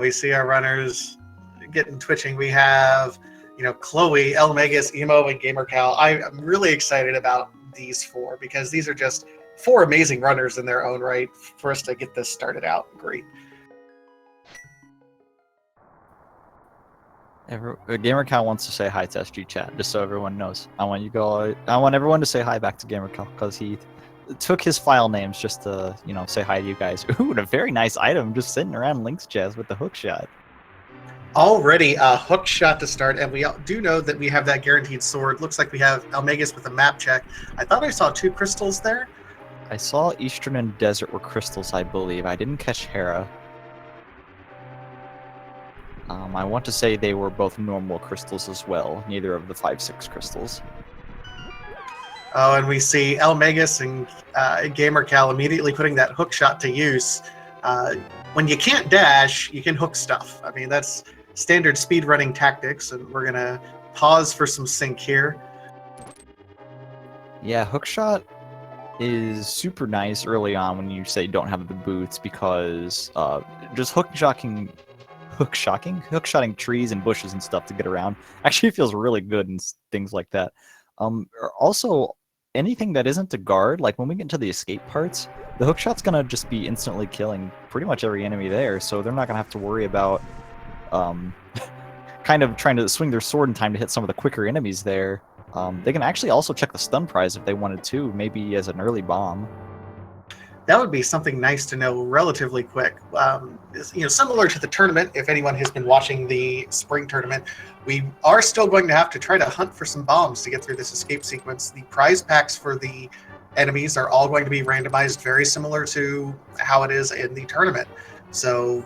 We see our runners getting twitching. We have, Chloe, El Megas, Emo, and GamerCal. I'm really excited about these four because these are just four amazing runners in their own right for us to get this started out. Great. GamerCal wants to say hi to SG chat, just so everyone knows. I want everyone to say hi back to GamerCal because he took his file names just to, say hi to you guys. Ooh, and a very nice item just sitting around Link's chest with the hook shot. Already a hook shot to start, and we do know that we have that guaranteed sword. Looks like we have Almegas with a map check. I thought I saw 2 crystals there. I saw Eastern and Desert were crystals, I believe. I didn't catch Hera. I want to say they were both normal crystals as well, neither of the 5/6 crystals. Oh, and we see El Megas and GamerCal immediately putting that hook shot to use. When you can't dash, you can hook stuff. I mean, that's standard speedrunning tactics, and we're going to pause for some sync here. Yeah, hookshot is super nice early on when you say don't have the boots because just hookshotting trees and bushes and stuff to get around actually feels really good and things like that. Also, anything that isn't a guard, like when we get into the escape parts, the hookshot's gonna just be instantly killing pretty much every enemy there, so they're not gonna have to worry about kind of trying to swing their sword in time to hit some of the quicker enemies there. They can actually also check the stun prize if they wanted to, maybe as an early bomb. That would be something nice to know relatively quick. Similar to the tournament, if anyone has been watching the spring tournament, we are still going to have to try to hunt for some bombs to get through this escape sequence. The prize packs for the enemies are all going to be randomized very similar to how it is in the tournament. So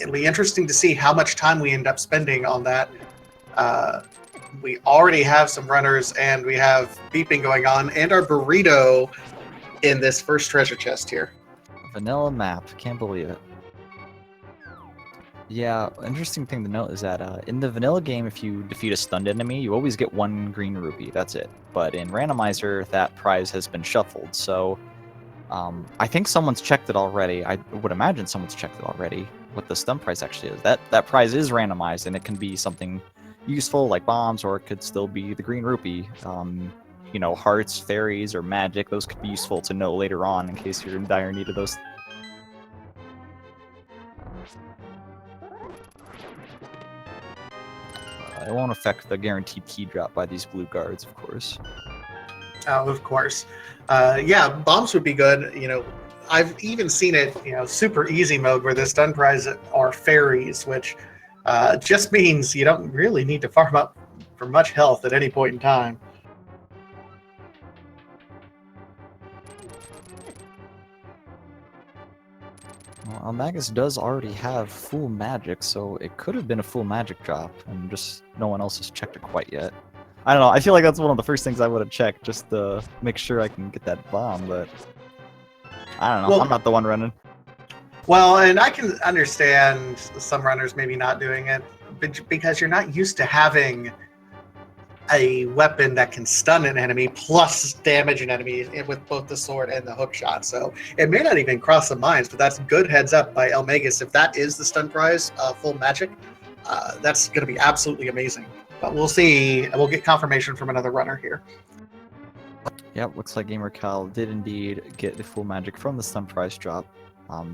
it'll be interesting to see how much time we end up spending on that. We already have some runners, and we have beeping going on, and our burrito in this first treasure chest here. Vanilla map, can't believe it. Yeah, interesting thing to note is that in the vanilla game, if you defeat a stunned enemy, you always get 1 green rupee, that's it. But in Randomizer, that prize has been shuffled, so I think someone's checked it already. I would imagine someone's checked it already, what the stun prize actually is. That prize is randomized, and it can be something useful like bombs, or it could still be the green rupee. Hearts, fairies, or magic, those could be useful to know later on in case you're in dire need of those. It won't affect the guaranteed key drop by these blue guards, of course. Oh, of course. Yeah, bombs would be good. I've even seen it, super easy mode where the stun prize are fairies, which just means you don't really need to farm up for much health at any point in time. Well, Magus does already have full magic, so it could have been a full magic drop, and just no one else has checked it quite yet. I don't know, I feel like that's one of the first things I would have checked, just to make sure I can get that bomb, but I don't know, well, I'm not the one running. Well, and I can understand some runners maybe not doing it, because you're not used to having a weapon that can stun an enemy plus damage an enemy with both the sword and the hook shot. So it may not even cross the minds, but that's good heads up by El Megas. If that is the stun prize, full magic, that's going to be absolutely amazing. But we'll see. We'll get confirmation from another runner here. Yep, looks like GamerCal did indeed get the full magic from the stun prize drop.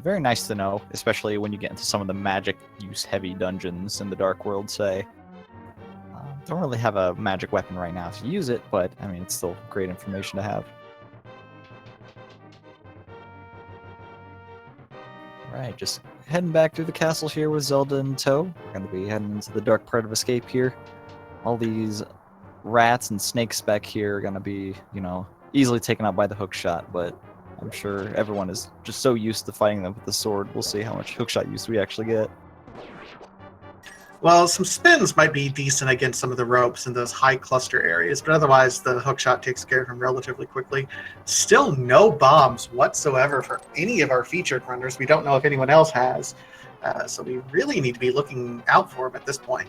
Very nice to know, especially when you get into some of the magic use heavy dungeons in the Dark World, say. Don't really have a magic weapon right now to use it, but I mean, it's still great information to have. Alright, just heading back through the castle here with Zelda in tow. We're going to be heading into the dark part of escape here. All these rats and snakes back here are going to be, easily taken out by the hook shot, but I'm sure everyone is just so used to fighting them with the sword. We'll see how much hook shot use we actually get. Well, some spins might be decent against some of the ropes in those high cluster areas, but otherwise the hookshot takes care of him relatively quickly. Still no bombs whatsoever for any of our featured runners. We don't know if anyone else has, so we really need to be looking out for him at this point.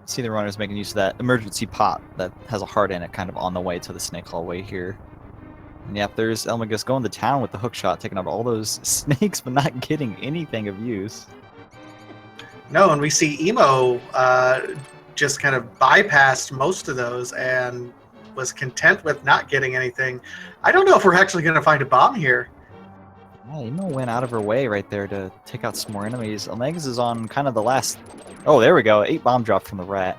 See the runners making use of that emergency pot that has a heart in it kind of on the way to the snake hallway here. And yep, there's Elmagus going to town with the hook shot, taking out all those snakes, but not getting anything of use. No, and we see Emo just kind of bypassed most of those and was content with not getting anything. I don't know if we're actually going to find a bomb here. Yeah, Emo went out of her way right there to take out some more enemies. Elmagus is on kind of the last... Oh, there we go. 8 bomb drop from the rat.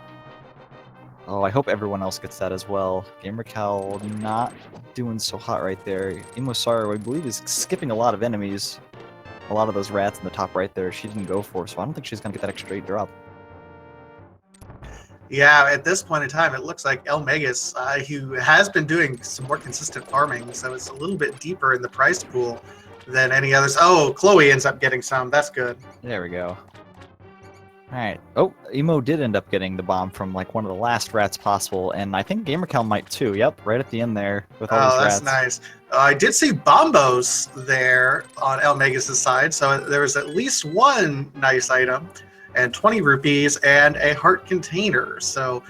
Oh, I hope everyone else gets that as well. Gamercal not doing so hot right there. Emo Saru, I believe, is skipping a lot of enemies. A lot of those rats in the top right there she didn't go for, so I don't think she's going to get that extra 8 drop. Yeah, at this point in time, it looks like Megasis, who has been doing some more consistent farming, so it's a little bit deeper in the price pool than any others. Oh, Chloe ends up getting some. That's good. There we go. Alright. Oh, Emo did end up getting the bomb from like one of the last rats possible, and I think Gamercal might too. Yep, right at the end there with all those rats. Oh, that's nice. I did see bombos there on Megasis' side, so there was at least one nice item, and 20 rupees, and a heart container. So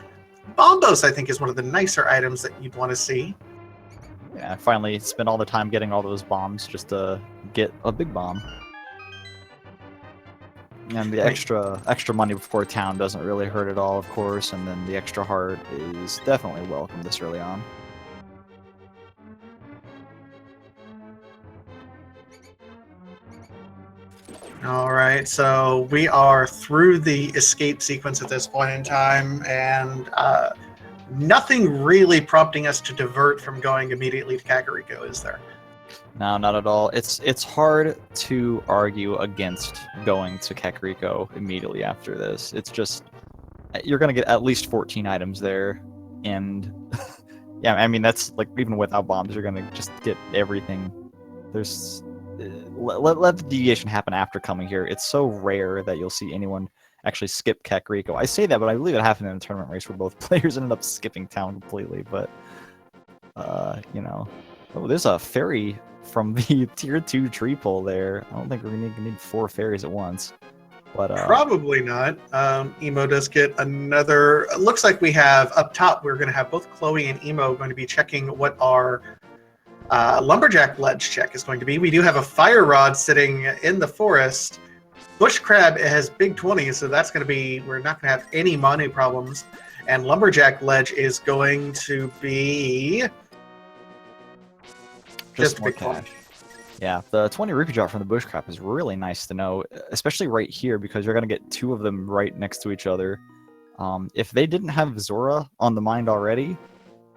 bombos, I think, is one of the nicer items that you'd want to see. Yeah, I finally spent all the time getting all those bombs just to get a big bomb. And the extra money before town doesn't really hurt at all, of course, and then the extra heart is definitely welcome this early on. All right, so we are through the escape sequence at this point in time, and nothing really prompting us to divert from going immediately to Kakariko, is there? No, not at all. It's hard to argue against going to Kakariko immediately after this. It's just, you're going to get at least 14 items there, and yeah, I mean, that's like, even without bombs, you're going to just get everything. There's, let the deviation happen after coming here. It's so rare that you'll see anyone actually skip Kakariko. I say that, but I believe it happened in a tournament race where both players ended up skipping town completely, but, you know. Oh, there's a fairy from the tier 2 tree pull there. I don't think we need 4 fairies at once. But probably not. Emo does get another. It looks like we have up top. We're going to have both Chloe and Emo going to be checking what our lumberjack ledge check is going to be. We do have a fire rod sitting in the forest. Bush crab has big 20, so that's going to be. We're not going to have any money problems. And lumberjack ledge is going to be just a more big cash. 20. Yeah, the 20 rupee drop from the bush crab is really nice to know, especially right here because you're going to get 2 of them right next to each other. If they didn't have Zora on the mind already,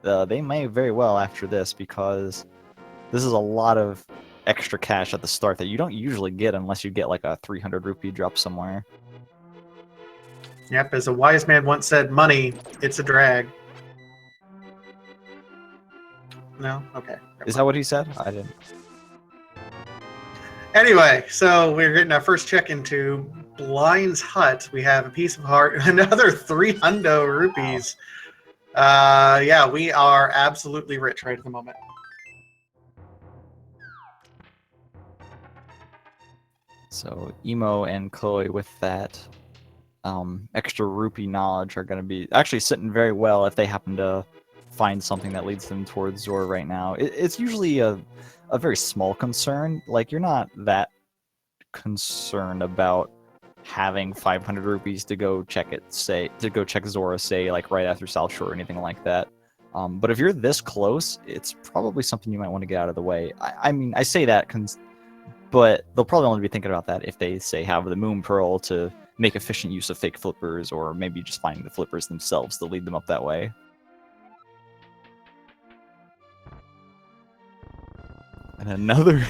they may very well after this, because this is a lot of extra cash at the start that you don't usually get unless you get like a 300 rupee drop somewhere. Yep, as a wise man once said, money, it's a drag. No? Okay. Is that what he said? I didn't. Anyway, so we're getting our first check into Blind's hut. We have a piece of heart, another 300 rupees. Yeah, we are absolutely rich right at the moment. So Emo and Chloe with that extra rupee knowledge are going to be actually sitting very well if they happen to find something that leads them towards Zora right now. It's usually a very small concern. Like, you're not that concerned about having 500 rupees to go check it, to go check Zora, say, like right after South Shore or anything like that. But if you're this close, it's probably something you might want to get out of the way. I mean, I say that, but they'll probably only be thinking about that if they, say, have the Moon Pearl to make efficient use of fake flippers, or maybe just finding the flippers themselves to lead them up that way. And another...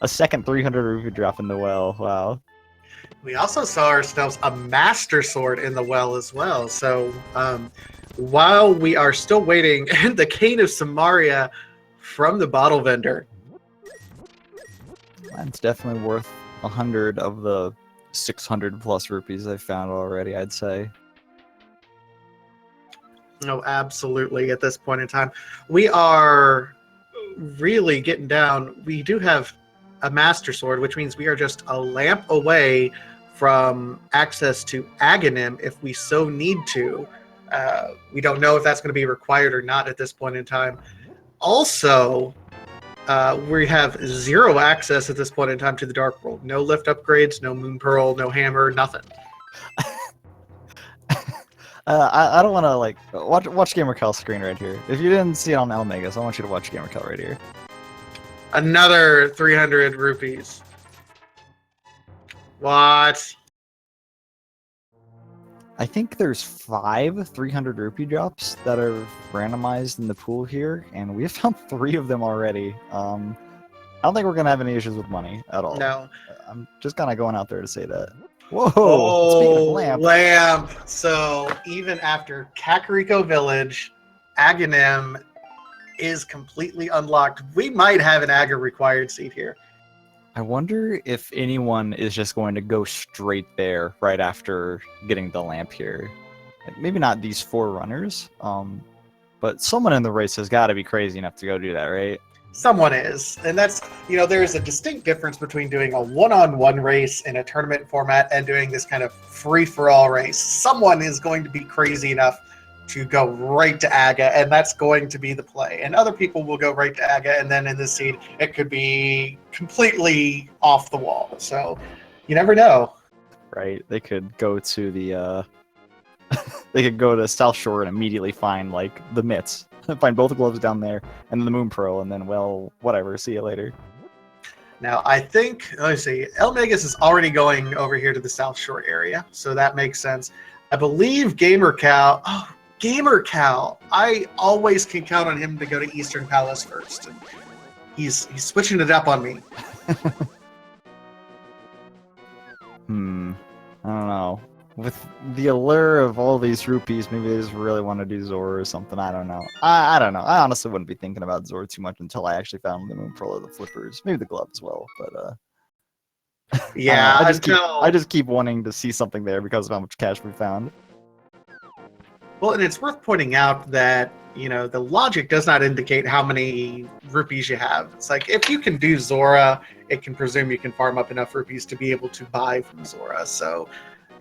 a second 300 rupee drop in the well. Wow. We also saw ourselves a Master Sword in the well as well. So while we are still waiting, the Cane of Samaria from the bottle vendor. That's definitely worth 100 of the 600 plus rupees I've found already, I'd say. No, absolutely. At this point in time, we are really getting down. We do have a Master Sword, which means we are just a lamp away from access to Aghanim if we so need to. We don't know if that's going to be required or not at this point in time. Also, we have zero access at this point in time to the Dark World. No lift upgrades, no Moon Pearl, no hammer, nothing. I don't want to like watch GamerCal's screen right here. If you didn't see it on Megas, I want you to watch GamerCal right here. Another 300 rupees. What? I think there's 5 300 rupee drops that are randomized in the pool here, and we have found 3 of them already. I don't think we're gonna have any issues with money at all. No. I'm just kind of going out there to say that. Whoa! Oh, speaking of lamp. lamp. So even after Kakariko Village, Aghanim is completely unlocked. We might have an Aga required seat here. I wonder if anyone is just going to go straight there right after getting the lamp here. Like, maybe not these 4 runners, but someone in the race has got to be crazy enough to go do that, right? Someone is. And that's, there's a distinct difference between doing a one-on-one race in a tournament format and doing this kind of free-for-all race. Someone is going to be crazy enough to go right to Aga, and that's going to be the play. And other people will go right to Aga, and then in this seed, it could be completely off the wall. So you never know. Right? They could go to the they could go to South Shore and immediately find like the mitts, find both the gloves down there, and then the Moon Pearl, and then well, whatever. See you later. Now I think let's see, El Megas is already going over here to the South Shore area, so that makes sense. I believe Gamer Cow. Oh, Gamer Cow. I always can count on him to go to Eastern Palace first. And he's switching it up on me. I don't know. With the allure of all these rupees, maybe they just really want to do Zora or something. I don't know. I don't know. I honestly wouldn't be thinking about Zora too much until I actually found the Moon Pearl or the flippers. Maybe the glove as well, but Yeah, I just keep wanting to see something there because of how much cash we found. Well, and it's worth pointing out that, the logic does not indicate how many rupees you have. It's like, if you can do Zora, it can presume you can farm up enough rupees to be able to buy from Zora. So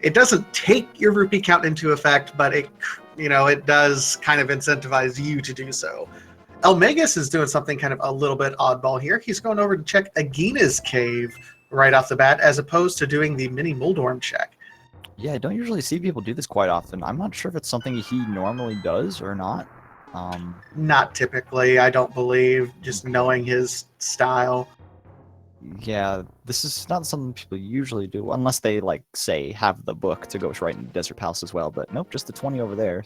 it doesn't take your rupee count into effect, but it does kind of incentivize you to do so. El Megas is doing something kind of a little bit oddball here. He's going over to check Agina's cave right off the bat, as opposed to doing the mini Muldorm check. Yeah, I don't usually see people do this quite often. I'm not sure if it's something he normally does or not. Not typically, I don't believe, just knowing his style. Yeah, this is not something people usually do, unless they, like, say, have the book to go right into Desert Palace as well, but nope, just the 20 over there.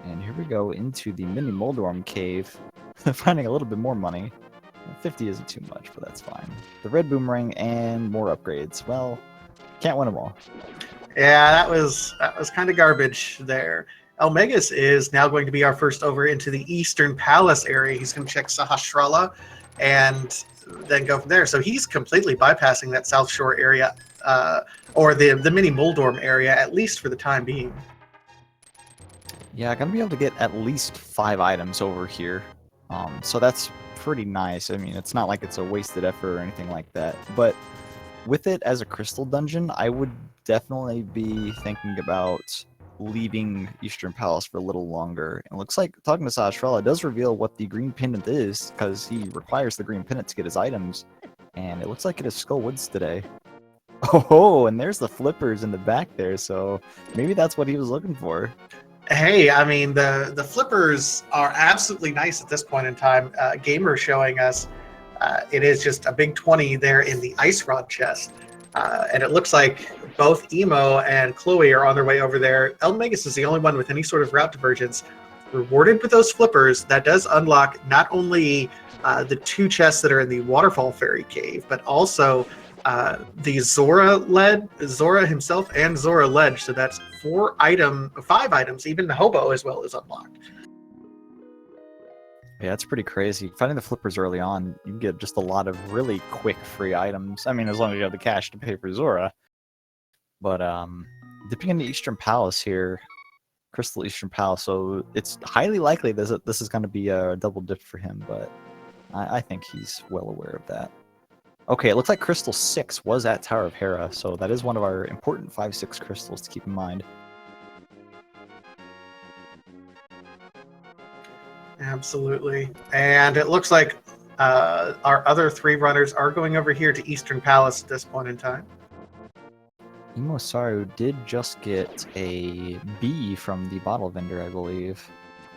And here we go into the mini Muldorm cave, finding a little bit more money. 50 isn't too much, but that's fine. The red boomerang and more upgrades. Well, can't win them all. Yeah, that was kind of garbage there. El Megas is now going to be our first over into the Eastern Palace area. He's going to check Sahasrara and then go from there. So he's completely bypassing that South Shore area, or the mini Muldorm area, at least for the time being. Yeah, gonna be able to get at least 5 items over here. So that's pretty nice. I mean, it's not like it's a wasted effort or anything like that. But with it as a crystal dungeon, I would definitely be thinking about leaving Eastern Palace for a little longer. And it looks like talking to Sahasrara does reveal what the green pendant is, because he requires the green pendant to get his items. And it looks like it is Skull Woods today. Oh, and there's the flippers in the back there, so maybe that's what he was looking for. Hey, I mean, the flippers are absolutely nice at this point in time. Gamer showing us it is just a big 20 there in the ice rod chest. And it looks like both Emo and Chloe are on their way over there. El Megas is the only one with any sort of route divergence. Rewarded with those flippers, that does unlock not only the 2 chests that are in the Waterfall Fairy Cave, but also the Zora himself and Zora Ledge. So that's 5 items, even the Hobo as well is unlocked. Yeah, it's pretty crazy. Finding the flippers early on, you can get just a lot of really quick free items. I mean, as long as you have the cash to pay for Zora. But dipping into Eastern Palace here, Crystal Eastern Palace, so it's highly likely this is going to be a double dip for him, but I think he's well aware of that. Okay, it looks like Crystal 6 was at Tower of Hera, so that is one of our important 5-6 crystals to keep in mind. Absolutely. And it looks like our other 3 runners are going over here to Eastern Palace at this point in time. Imosaru did just get a B from the bottle vendor, I believe.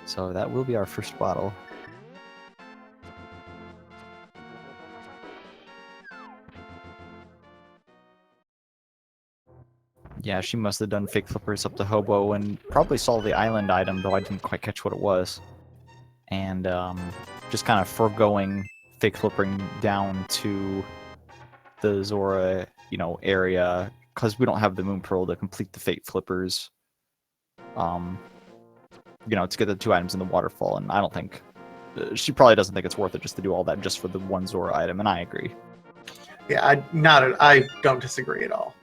So that will be our first bottle. Yeah, she must have done fake flippers up to Hobo and probably saw the island item, though I didn't quite catch what it was. And just kind of foregoing fake flipping down to the Zora, area, because we don't have the Moon Pearl to complete the fake flippers. To get the 2 items in the waterfall, and I don't think she probably doesn't think it's worth it just to do all that just for the 1 Zora item, and I agree. Yeah, I don't disagree at all.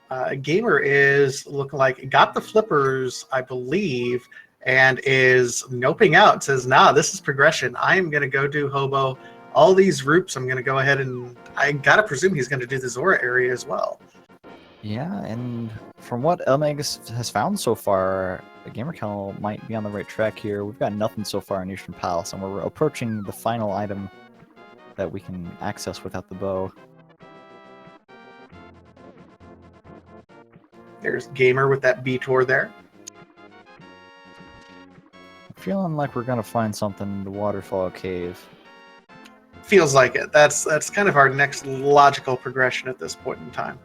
Gamer is looking like got the flippers, I believe, and is noping out. Says, nah, this is progression. I am going to go do Hobo. All these roots, I'm going to go ahead and I got to presume he's going to do the Zora area as well. Yeah, and from what Megasis has found so far, the Gamer Kennel might be on the right track here. We've got nothing so far in Eastern Palace, and we're approaching the final item that we can access without the bow. There's Gamer with that B-Tor there. I'm feeling like we're going to find something in the Waterfall Cave. Feels like it. That's kind of our next logical progression at this point in time.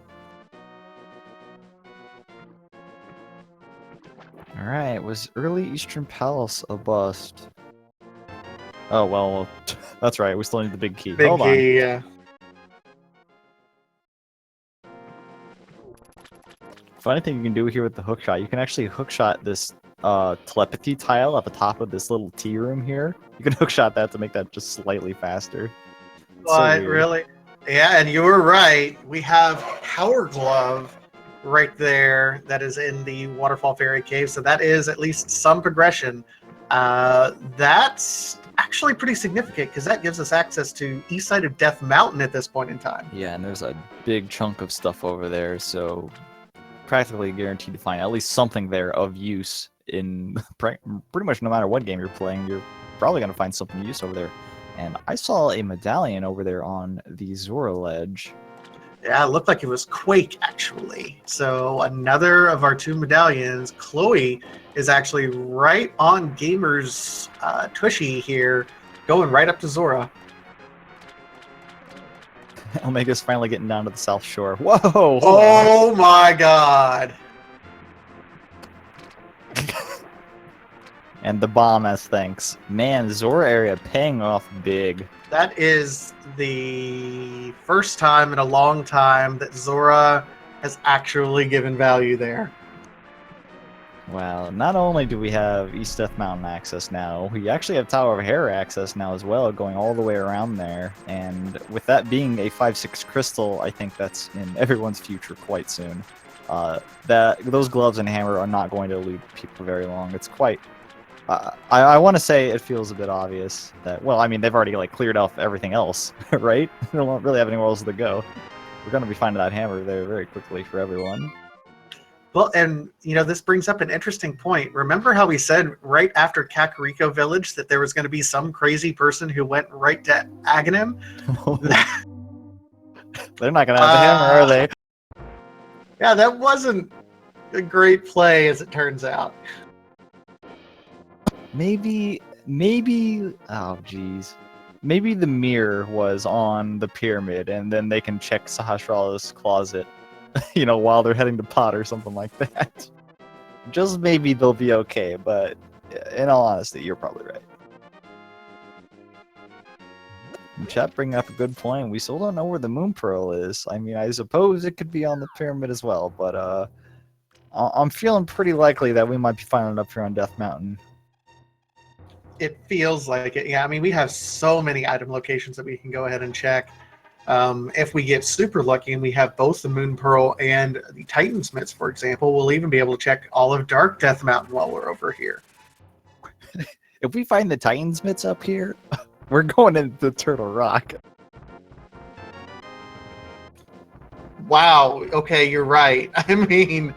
Alright, was early Eastern Palace a bust? Oh, well, that's right, we still need the big key. Big Hold key, yeah. Funny thing you can do here with the hookshot, you can actually hookshot this telepathy tile at the top of this little tea room here. You can hookshot that to make that just slightly faster. But really? Yeah, and you were right. We have Power Glove right there that is in the Waterfall Fairy Cave, so that is at least some progression. That's actually pretty significant because that gives us access to east side of Death Mountain at this point in time. Yeah, and there's a big chunk of stuff over there, so practically guaranteed to find at least something there of use in pretty much no matter what game you're playing. You're probably going to find something of use over there. And I saw a medallion over there on the Zora ledge. Yeah, it looked like it was Quake, actually. So another of our 2 medallions, Chloe, is actually right on Gamer's Tushy here, going right up to Zora. Omega's finally getting down to the South Shore. Whoa! Oh my god! And the bomb as thanks. Man, Zora area paying off big. That is the first time in a long time that Zora has actually given value there. Wow, not only do we have East Death Mountain access now, we actually have Tower of Hair access now as well, going all the way around there. And with that being a 5/6 crystal, I think that's in everyone's future quite soon. Those gloves and hammer are not going to elude people very long. It's quite... I want to say it feels a bit obvious that, well, I mean, they've already cleared off everything else, right? They don't really have anywhere else to go. We're going to be finding that hammer there very quickly for everyone. Well, and, this brings up an interesting point. Remember how we said right after Kakariko Village that there was going to be some crazy person who went right to Aghanim? They're not going to have the hammer, are they? Yeah, that wasn't a great play, as it turns out. Maybe, oh geez. Maybe the mirror was on the pyramid, and then they can check Sahasrara's closet, while they're heading to pot or something like that. Just maybe they'll be okay, but in all honesty, you're probably right. Chat bringing up a good point. We still don't know where the Moon Pearl is. I mean, I suppose it could be on the pyramid as well, but I'm feeling pretty likely that we might be finding it up here on Death Mountain. It feels like it. Yeah, I mean, we have so many item locations that we can go ahead and check. If we get super lucky and we have both the Moon Pearl and the Titan Smiths, for example, we'll even be able to check all of Dark Death Mountain while we're over here. If we find the Titan Smiths up here, we're going into Turtle Rock. Wow. Okay, you're right. I mean...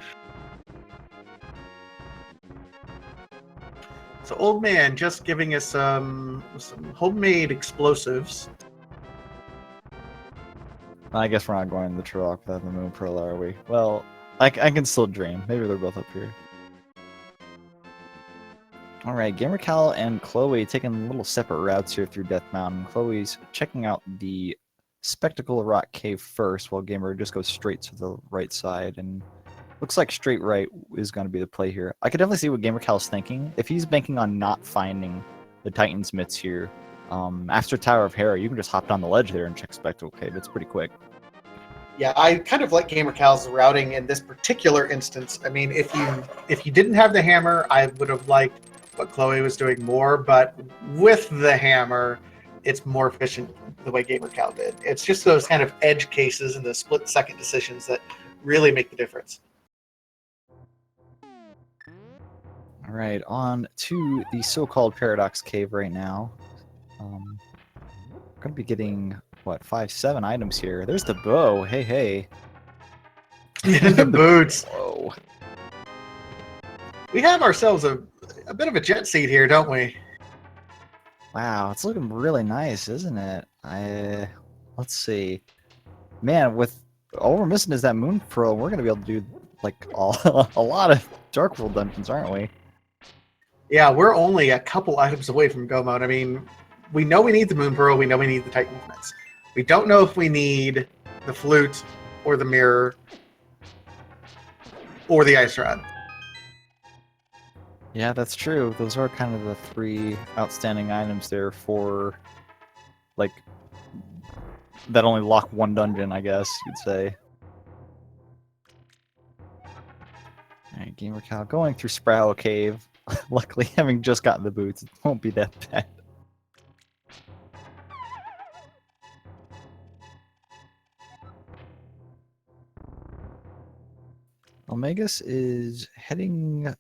So Old Man just giving us some homemade explosives. I guess we're not going to the Turok without the Moon Pearl, are we? Well, I can still dream. Maybe they're both up here. Alright, GamerCal and Chloe taking little separate routes here through Death Mountain. Chloe's checking out the Spectacle Rock Cave first, while Gamer just goes straight to the right side, and looks like straight right is going to be the play here. I could definitely see what GamerCal's thinking. If he's banking on not finding the Titan's Myths here, after Tower of Hera, you can just hop down the ledge there and check Spectacle Cave. It's pretty quick. Yeah, I kind of like GamerCal's routing in this particular instance. I mean, if you didn't have the hammer, I would have liked what Chloe was doing more, but with the hammer, it's more efficient the way GamerCal did. It's just those kind of edge cases and the split-second decisions that really make the difference. All right, on to the so-called Paradox Cave right now. We're going to be getting, what, 5-7 items here. There's the bow. Hey, hey. The boots. Whoa. We have ourselves a bit of a jet seat here, don't we? Wow, it's looking really nice, isn't it? Let's see. Man, with all we're missing is that Moon Pearl, we're gonna be able to do like a lot of Dark World dungeons, aren't we? Yeah, we're only a couple items away from go mode. I mean, we know we need the Moon Pearl, we know we need the Titan Myths. We don't know if we need the flute or the mirror or the ice rod. Yeah, that's true. Those are kind of the three outstanding items there for, like, that only lock one dungeon, I guess you'd say. Alright, GamerCal going through Sproul Cave. Luckily, having just gotten the boots, it won't be that bad. Megasis is heading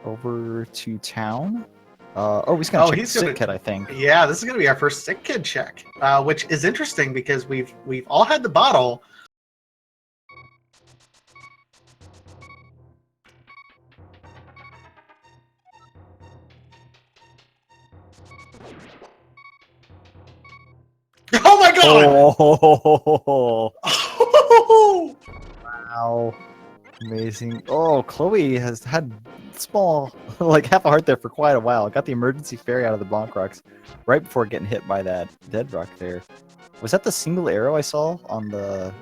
over to town. He's gonna check the sick kid, I think. Yeah, this is gonna be our first sick kid check, which is interesting because we've all had the bottle. Oh my god! Oh. Wow. Amazing. Oh, Chloe has had small, like half a heart there for quite a while. Got the emergency fairy out of the bonk rocks right before getting hit by that dead rock there. Was that the single arrow I saw on the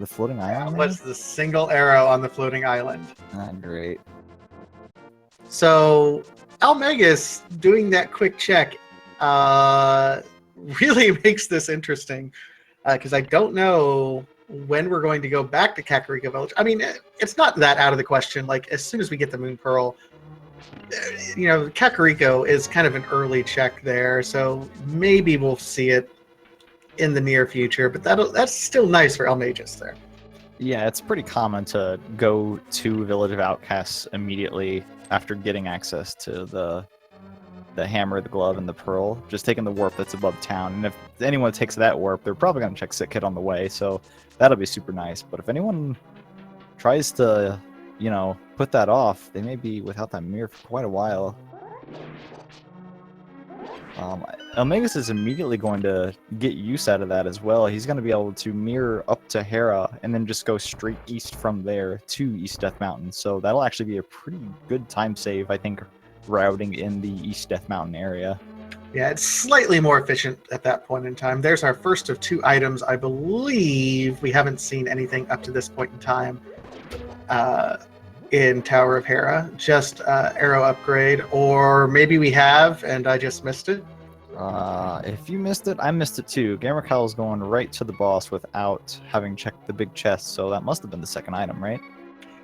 floating island? That was the single arrow on the floating island. Great. So, Almegas doing that quick check really makes this interesting because I don't know when we're going to go back to Kakariko Village. I mean, it's not that out of the question. Like, as soon as we get the Moon Pearl, you know, Kakariko is kind of an early check there, so maybe we'll see it in the near future, but that's still nice for Almagus there. Yeah, it's pretty common to go to Village of Outcasts immediately after getting access to the hammer, the glove, and the pearl. Just taking the warp that's above town. And if anyone takes that warp, they're probably going to check Sick Kid on the way, so that'll be super nice. But if anyone tries to, you know, put that off, they may be without that mirror for quite a while. Almegas is immediately going to get use out of that as well. He's going to be able to mirror up to Hera and then just go straight east from there to East Death Mountain. So that'll actually be a pretty good time save, I think, routing in the East Death Mountain area. Yeah, it's slightly more efficient at that point in time. There's our first of two items. I believe we haven't seen anything up to this point in time in Tower of Hera. Just arrow upgrade, or maybe we have and I just missed it. If you missed it, I missed it too. GamerCal is going right to the boss without having checked the big chest, so that must have been the second item, right?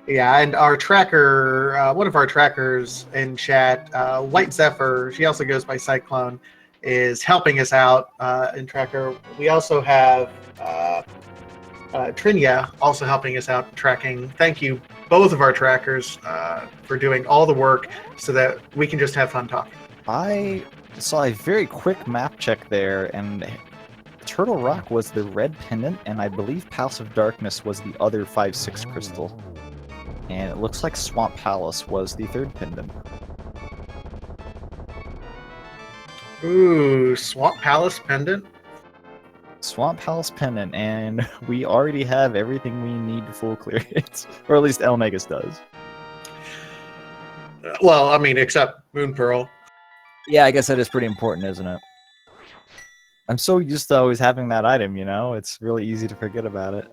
Yeah, and our tracker, one of our trackers in chat, White Zephyr, she also goes by Cyclone, is helping us out in tracker. We also have Trinia also helping us out tracking. Thank you, both of our trackers, for doing all the work so that we can just have fun talking. I saw a very quick map check there, and Turtle Rock was the red pendant, and I believe Palace of Darkness was the other 5/6 crystal. And it looks like Swamp Palace was the third pendant. Ooh, Swamp Palace pendant. Swamp Palace pendant, and we already have everything we need to full clear it, or at least El Megas does. Well, I mean, except Moon Pearl. Yeah, I guess that is pretty important, isn't it? I'm so used to always having that item, you know? It's really easy to forget about it.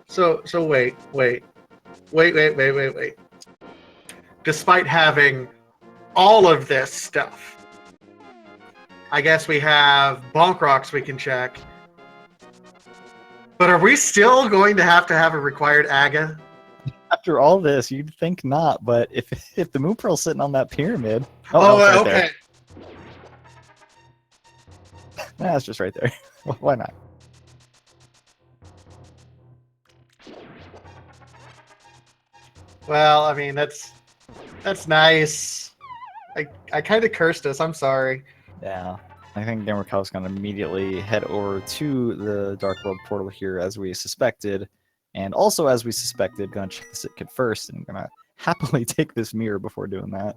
So wait. Despite having all of this stuff, I guess we have Bonk Rocks we can check. But are we still going to have a required Aga? After all this, you'd think not, but if the Moon Pearl's sitting on that pyramid... Oh, it's right okay. Nah, it's just right there. Why not? Well, I mean, that's nice. I kind of cursed us. I'm sorry. Yeah. I think Gamercow's going to immediately head over to the Dark World portal here as we suspected. And also, as we suspected, going to check the Sit Kit first and going to happily take this mirror before doing that.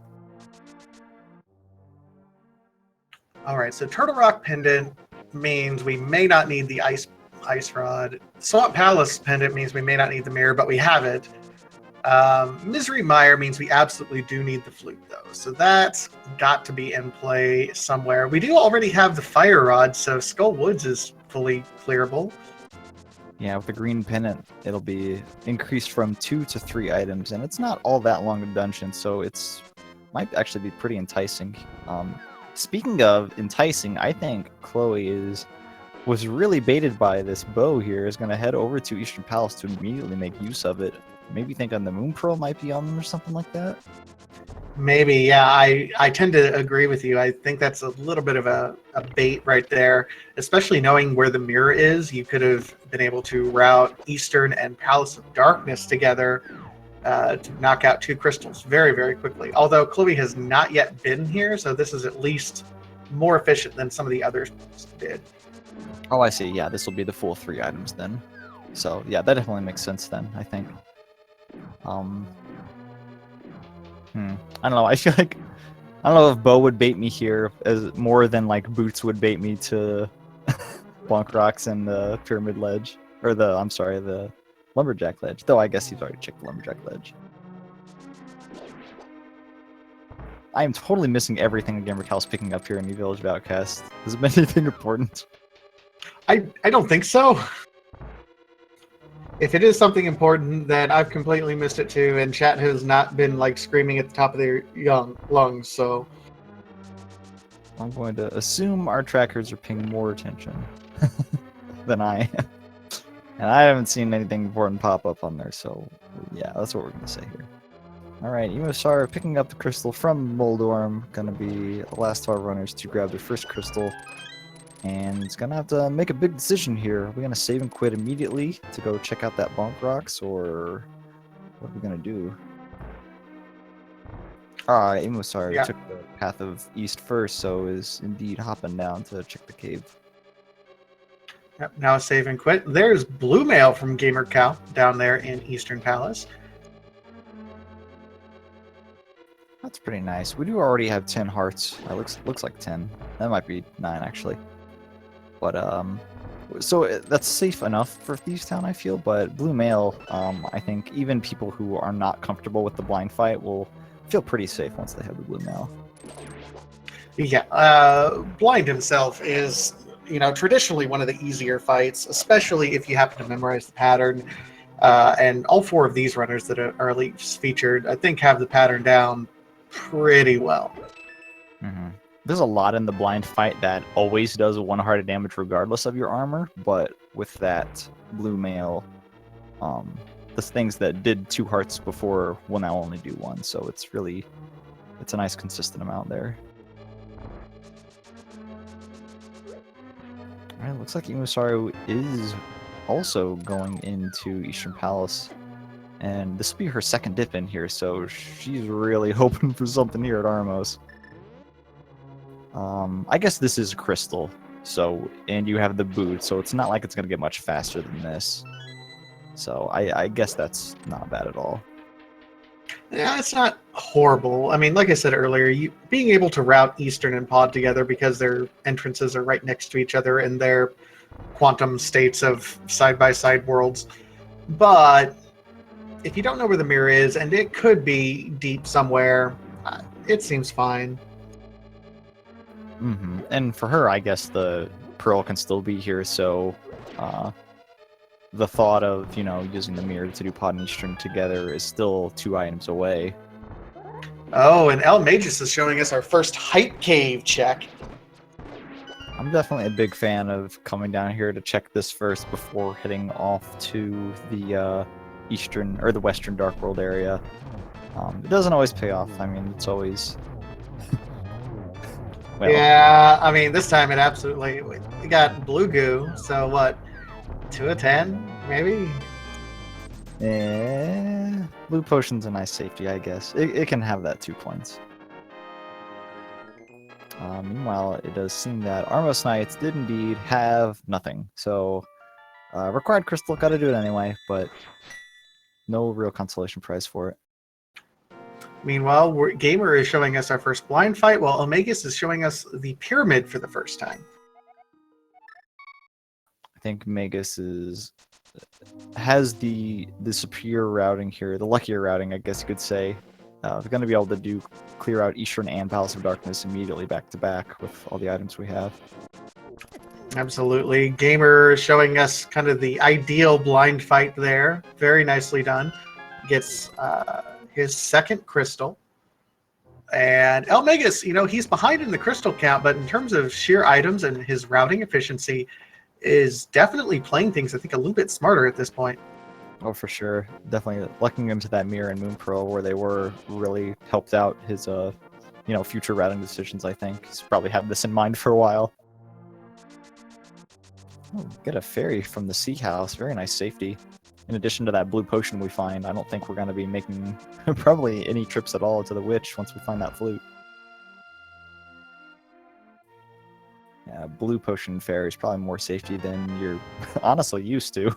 All right, so Turtle Rock Pendant means we may not need the ice rod. Swamp Palace Pendant means we may not need the mirror, but we have it. Misery Mire means we absolutely do need the flute, though. So that's got to be in play somewhere. We do already have the Fire Rod, so Skull Woods is fully clearable. Yeah, with the green pendant, it'll be increased from 2 to 3 items, and it's not all that long a dungeon, so it's might actually be pretty enticing. Speaking of enticing, I think Chloe was really baited by this bow here, is going to head over to Eastern Palace to immediately make use of it. Maybe think on the Moon Pearl might be on them or something like that. Maybe, yeah. I tend to agree with you. I think that's a little bit of a bait right there, especially knowing where the mirror is. You could have been able to route Eastern and Palace of Darkness together to knock out 2 crystals very, very quickly. Although Chloe has not yet been here, so this is at least more efficient than some of the others did. Oh, I see. Yeah, this will be the full 3 items then. So, yeah, that definitely makes sense then, I think. I don't know. I feel like I don't know if Bo would bait me here as more than like Boots would bait me to Bonk Rocks and the Pyramid Ledge, or the Lumberjack Ledge. Though I guess he's already checked the Lumberjack Ledge. I am totally missing everything Gamer Cal's picking up here in New Village of Outcast. Has it been anything important? I don't think so. If it is something important, then I've completely missed it too, and chat has not been like screaming at the top of their lungs. So I'm going to assume our trackers are paying more attention than I am. And I haven't seen anything important pop up on there, so yeah, that's what we're going to say here. Alright, Emosar picking up the crystal from Moldorm. Going to be the last 12 runners to grab their first crystal. And it's going to have to make a big decision here. Are we going to save and quit immediately to go check out that Bonk Rocks, or what are we going to do? Emosar took the path of east first, so is indeed hopping down to check the cave. Yep, now save and quit. There's Blue Mail from Gamer Cow down there in Eastern Palace. That's pretty nice. We do already have 10 hearts. Looks like 10. That might be 9 actually. But so that's safe enough for Thieves Town, I feel. But Blue Mail, I think even people who are not comfortable with the blind fight will feel pretty safe once they have the Blue Mail. Yeah, Blind himself is, traditionally one of the easier fights, especially if you happen to memorize the pattern. And all 4 of these runners that are at least featured, I think, have the pattern down pretty well. Mm-hmm. There's a lot in the blind fight that always does 1 heart of damage regardless of your armor, but with that Blue Mail, the things that did 2 hearts before will now only do 1, so it's a nice consistent amount there. Alright, looks like Imusaru is also going into Eastern Palace, and this will be her second dip in here, so she's really hoping for something here at Armos. I guess this is a crystal, and you have the boot, so it's not like it's going to get much faster than this. So I guess that's not bad at all. Yeah, it's not horrible. I mean, like I said earlier, being able to route Eastern and Pod together because their entrances are right next to each other in their quantum states of side-by-side worlds. But if you don't know where the mirror is, and it could be deep somewhere, it seems fine. And for her, I guess the Pearl can still be here, so the thought of, using the mirror to do Pod and Eastern together is still 2 items away. Oh, and El Magus is showing us our first Hype Cave check. I'm definitely a big fan of coming down here to check this first before heading off to the Eastern or the Western Dark World area. It doesn't always pay off. I mean, it's always... well, yeah, I mean, this time it absolutely... We got blue goo, so what? 2 of 10, maybe? Blue potion's a nice safety, I guess. It can have that 2 points. Meanwhile, it does seem that Armos Knights did indeed have nothing. So, required crystal, gotta do it anyway, but no real consolation prize for it. Meanwhile, Gamer is showing us our first blind fight, while Omegas is showing us the pyramid for the first time. I think Megas has the superior routing here, the luckier routing, I guess you could say. They're going to be able to clear out Eastern and Palace of Darkness immediately back to back with all the items we have. Absolutely. Gamer is showing us kind of the ideal blind fight there. Very nicely done. Gets his second crystal. And El Megas, he's behind in the crystal count, but in terms of sheer items and his routing efficiency, is definitely playing things, I think, a little bit smarter at this point. Oh, for sure. Definitely lucking into that Mirror and Moon Pearl where they were really helped out his, future routing decisions, I think. He's probably had this in mind for a while. Oh, get a fairy from the Sea House. Very nice safety. In addition to that blue potion we find, I don't think we're going to be making probably any trips at all to the Witch once we find that flute. Yeah, blue potion fairy is probably more safety than you're honestly used to.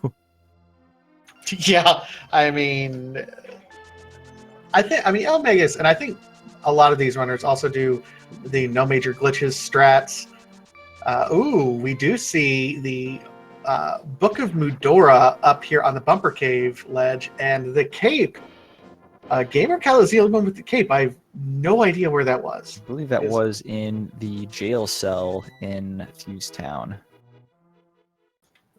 Yeah, I mean, El Megas, and I think a lot of these runners also do the no major glitches strats. We do see the Book of Mudora up here on the Bumper Cave ledge, and the cape. Gamer Cal is the only one with the cape. I have no idea where that was. I believe that was in the jail cell in Fuse Town.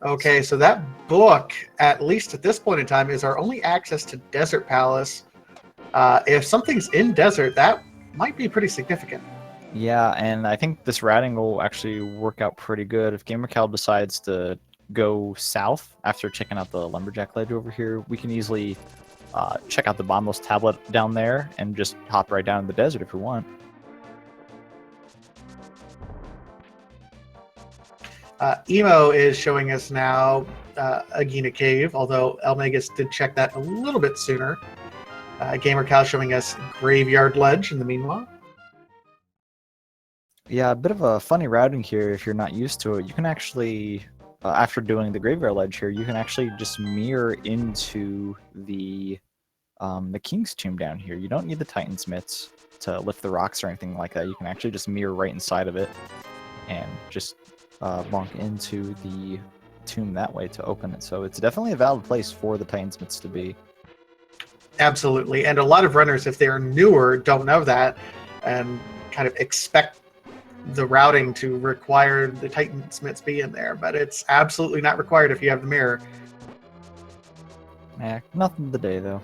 Okay, so that book, at least at this point in time, is our only access to Desert Palace. If something's in Desert, that might be pretty significant. Yeah, and I think this routing will actually work out pretty good. If GamerCal decides to go south after checking out the Lumberjack Ledge over here, we can easily check out the Bombos Tablet down there and just hop right down in the desert if we want. Emo is showing us now Agena Cave, although El Megas did check that a little bit sooner. Gamer Cow showing us Graveyard Ledge in the meanwhile. Yeah, a bit of a funny routing here if you're not used to it. You can actually, after doing the Graveyard Ledge here, you can actually just mirror into the King's Tomb down here. You don't need the Titan's Mitts to lift the rocks or anything like that. You can actually just mirror right inside of it and just bonk into the tomb that way to open it. So it's definitely a valid place for the Titan's Mitts to be. Absolutely. And a lot of runners, if they're newer, don't know that and kind of expect the routing to require the Titan's Mitts be in there. But it's absolutely not required if you have the mirror. Yeah, nothing of the day, though.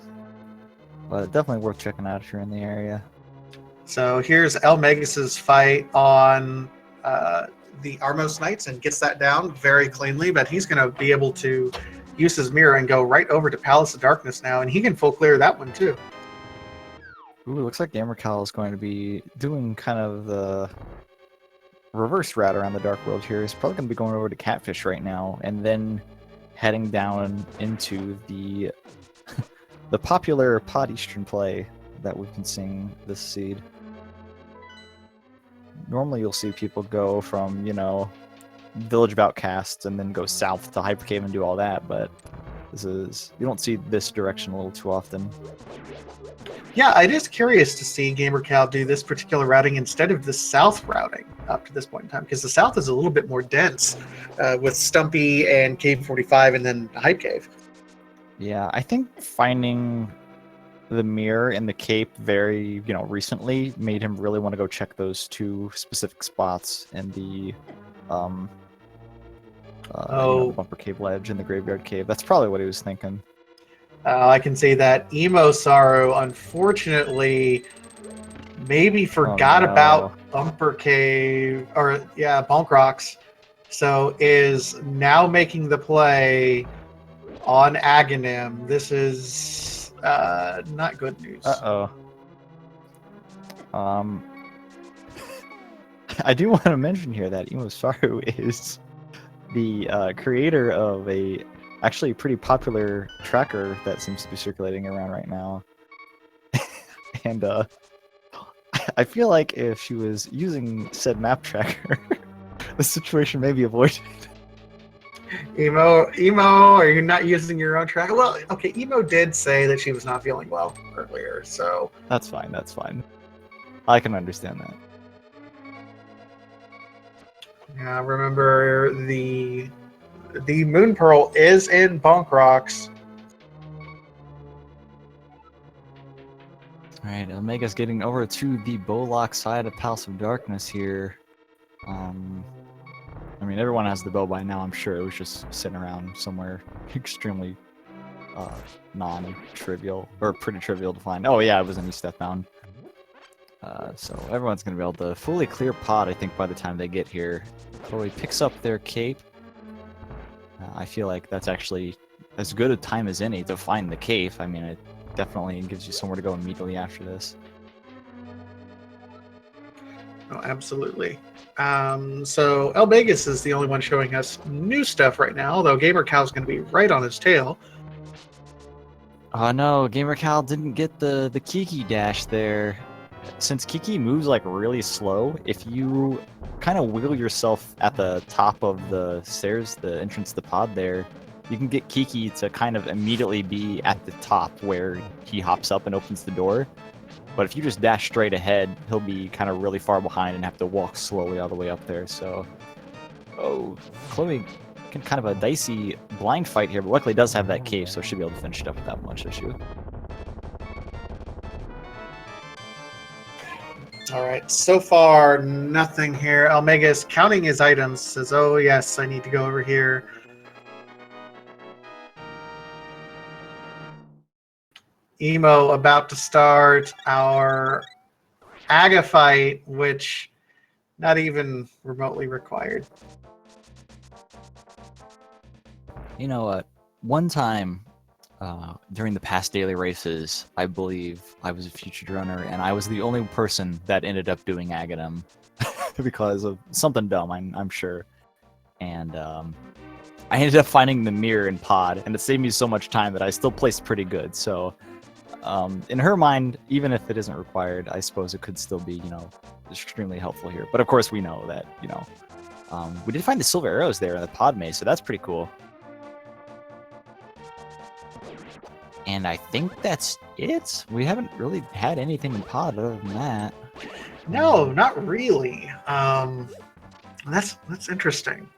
But definitely worth checking out if you're in the area. So here's El Megas's fight on the Armos Knights and gets that down very cleanly, but he's going to be able to use his mirror and go right over to Palace of Darkness now, and he can full clear that one too. Ooh, looks like GamerCal is going to be doing kind of the reverse route around the Dark World here. He's probably going to be going over to Catfish right now, and then heading down into the the popular Pod Eastern play that we've been seeing this seed. Normally you'll see people go from, Village of Outcasts and then go south to Hypercave and do all that, but you don't see this direction a little too often. Yeah, it is curious to see GamerCal do this particular routing instead of the south routing up to this point in time, because the south is a little bit more dense with Stumpy and Cave 45 and then Hype Cave. Yeah, I think finding the mirror and the cape very, recently made him really want to go check those two specific spots in the, the Bumper Cave ledge and the Graveyard Cave. That's probably what he was thinking. I can say that Emo Sorrow, unfortunately, maybe forgot about Bumper Cave, or Bonk Rocks, so is now making the play on Aghanim. This is not good news. I do want to mention here that Emo Saru is the creator of a actually pretty popular tracker that seems to be circulating around right now. And I feel like if she was using said map tracker, the situation may be avoided. Emo, are you not using your own tracker? Well, okay, Emo did say that she was not feeling well earlier, so... That's fine. I can understand that. Yeah, remember the Moon Pearl is in Bonk Rocks. Alright, Omega's getting over to the Bowlock side of Palace of Darkness here. I mean, everyone has the bow by now, I'm sure. It was just sitting around somewhere extremely non-trivial, or pretty trivial to find. Oh yeah, it was in East Stepbound. So everyone's going to be able to fully clear pod, I think, by the time they get here. Chloe picks up their cape. I feel like that's actually as good a time as any to find the cave. I mean, it definitely gives you somewhere to go immediately after this. Oh, absolutely. So El Vegas is the only one showing us new stuff right now, although GamerCal's going to be right on his tail. Oh no, GamerCal didn't get the Kiki dash there. Since Kiki moves like really slow, if you kind of wheel yourself at the top of the stairs, the entrance to the pod there, you can get Kiki to kind of immediately be at the top where he hops up and opens the door. But if you just dash straight ahead, he'll be kind of really far behind and have to walk slowly all the way up there. So, Chloe can kind of a dicey blind fight here, but luckily does have that cave, so she'll be able to finish it up without much issue. All right, so far nothing here. Omega is counting his items, says, oh yes, I need to go over here. Emo about to start our Aga fight, which not even remotely required. You know what? One time during the past daily races, I believe I was a featured runner, and I was the only person that ended up doing Aghanim because of something dumb, I'm sure. And I ended up finding the mirror in pod, and it saved me so much time that I still placed pretty good. So in her mind, even if it isn't required, I suppose it could still be, extremely helpful here. But of course, we know that, we did find the silver arrows there in the pod maze, so that's pretty cool. And I think that's it. We haven't really had anything in pod other than that. No, not really. That's interesting.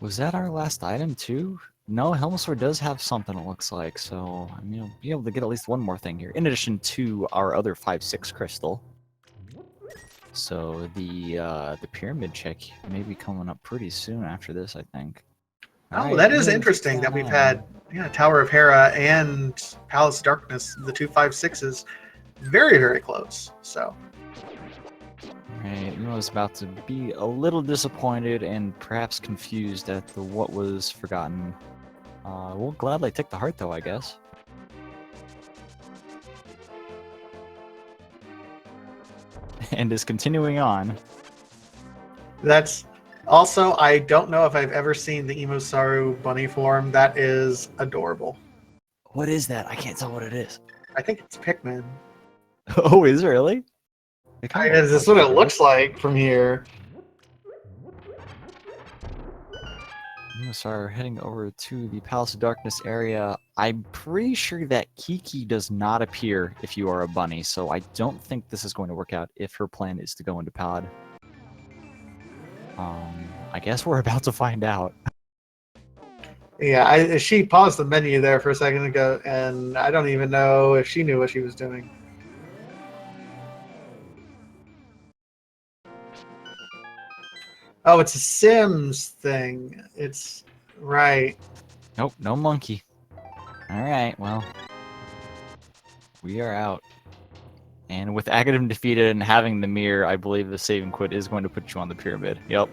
Was that our last item too? No, Helmosaur does have something, it looks like. So I mean, I'll be able to get at least one more thing here, in addition to our other 5/6 crystal. So the pyramid check may be coming up pretty soon after this, I think. Oh, that is interesting that we've had Tower of Hera and Palace of Darkness, the two 5/6s, very, very close. So. Right, I was about to be a little disappointed and perhaps confused at what was forgotten. We'll gladly take the heart, though, I guess. And is continuing on. That's also, I don't know if I've ever seen the Emo Saru bunny form. That is adorable. What is that? I can't tell what it is. I think it's Pikmin. Oh, is it really? This is what it looks like from here. Sorry, we're heading over to the Palace of Darkness area. I'm pretty sure that Kiki does not appear if you are a bunny, so I don't think this is going to work out if her plan is to go into pod. I guess we're about to find out. Yeah, she paused the menu there for a second ago, and I don't even know if she knew what she was doing. Oh, it's a Sims thing. It's right. Nope, no monkey. Alright, well. We are out. And with Agadim defeated and having the mirror, I believe the save and quit is going to put you on the pyramid. Yep.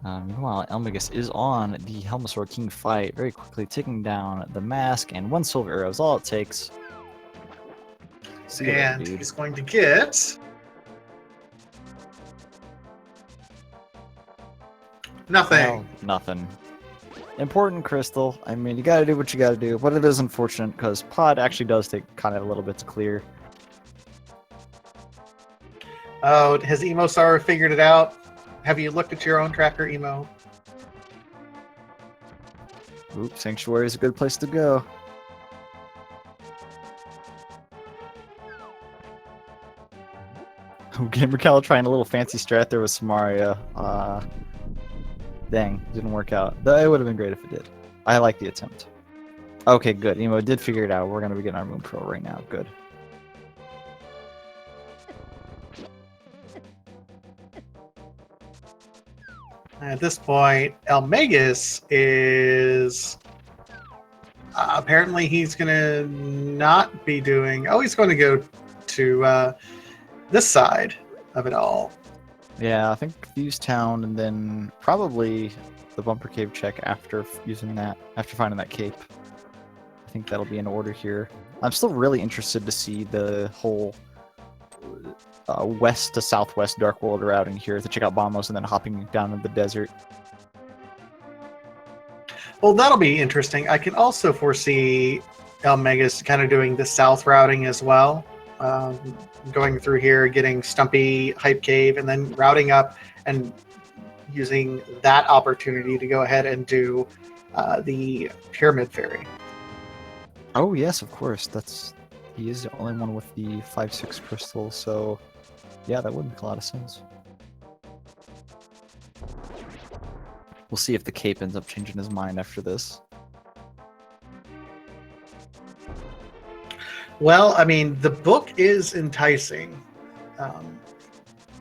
Meanwhile, Elmagus is on the Helmasaur King fight, very quickly taking down the mask, and 1 silver arrow is all it takes. See you later, And dude. he's going to get nothing. Well, nothing. Important crystal. I mean, you gotta do what you gotta do, but it is unfortunate because pod actually does take kind of a little bit to clear. Oh, has Emosar figured it out? Have you looked at your own tracker, Emo? Oops, Sanctuary is a good place to go. Gamer Cal trying a little fancy strat there with Samaria. Dang, didn't work out. Though it would have been great if it did. I like the attempt. Okay, good. Emo did figure it out. We're gonna be getting our Moon Pearl right now. Good. At this point, Elmagus is apparently he's going to not be doing. Oh, he's going to go to this side of it all. Yeah, I think Thieves Town and then probably the Bumper Cave check after using that, after finding that cape. I think that'll be in order here. I'm still really interested to see the whole west to southwest Dark World routing here to check out Bombos and then hopping down in the desert. Well, that'll be interesting. I can also foresee Elmagus kind of doing the south routing as well. Going through here, getting Stumpy Hype Cave, and then routing up and using that opportunity to go ahead and do the Pyramid Fairy. Oh yes, of course. He is the only one with the 5/6 crystal, so yeah, that would make a lot of sense. We'll see if the cape ends up changing his mind after this. Well, I mean, the book is enticing.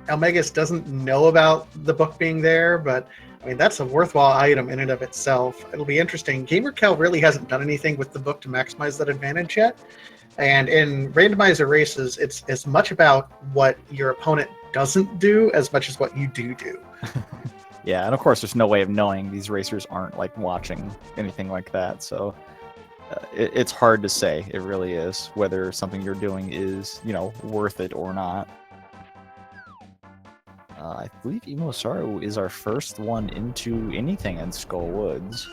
Elmagus doesn't know about the book being there, but I mean, that's a worthwhile item in and of itself. It'll be interesting. GamerCal really hasn't done anything with the book to maximize that advantage yet. And in randomizer races, it's as much about what your opponent doesn't do as much as what you do. Yeah, and of course, there's no way of knowing. These racers aren't like watching anything like that, so it's hard to say. It really is whether something you're doing is, worth it or not. I believe Imosaru is our first one into anything in Skull Woods.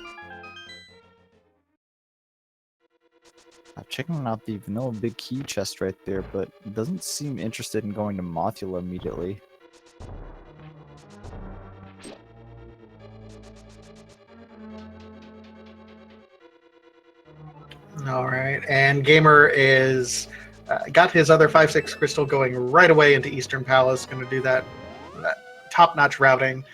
Checking out the vanilla big key chest right there, but doesn't seem interested in going to Mothula immediately. All right, and Gamer is got his other 5/6 crystal going right away into Eastern Palace. Going to do that top-notch routing.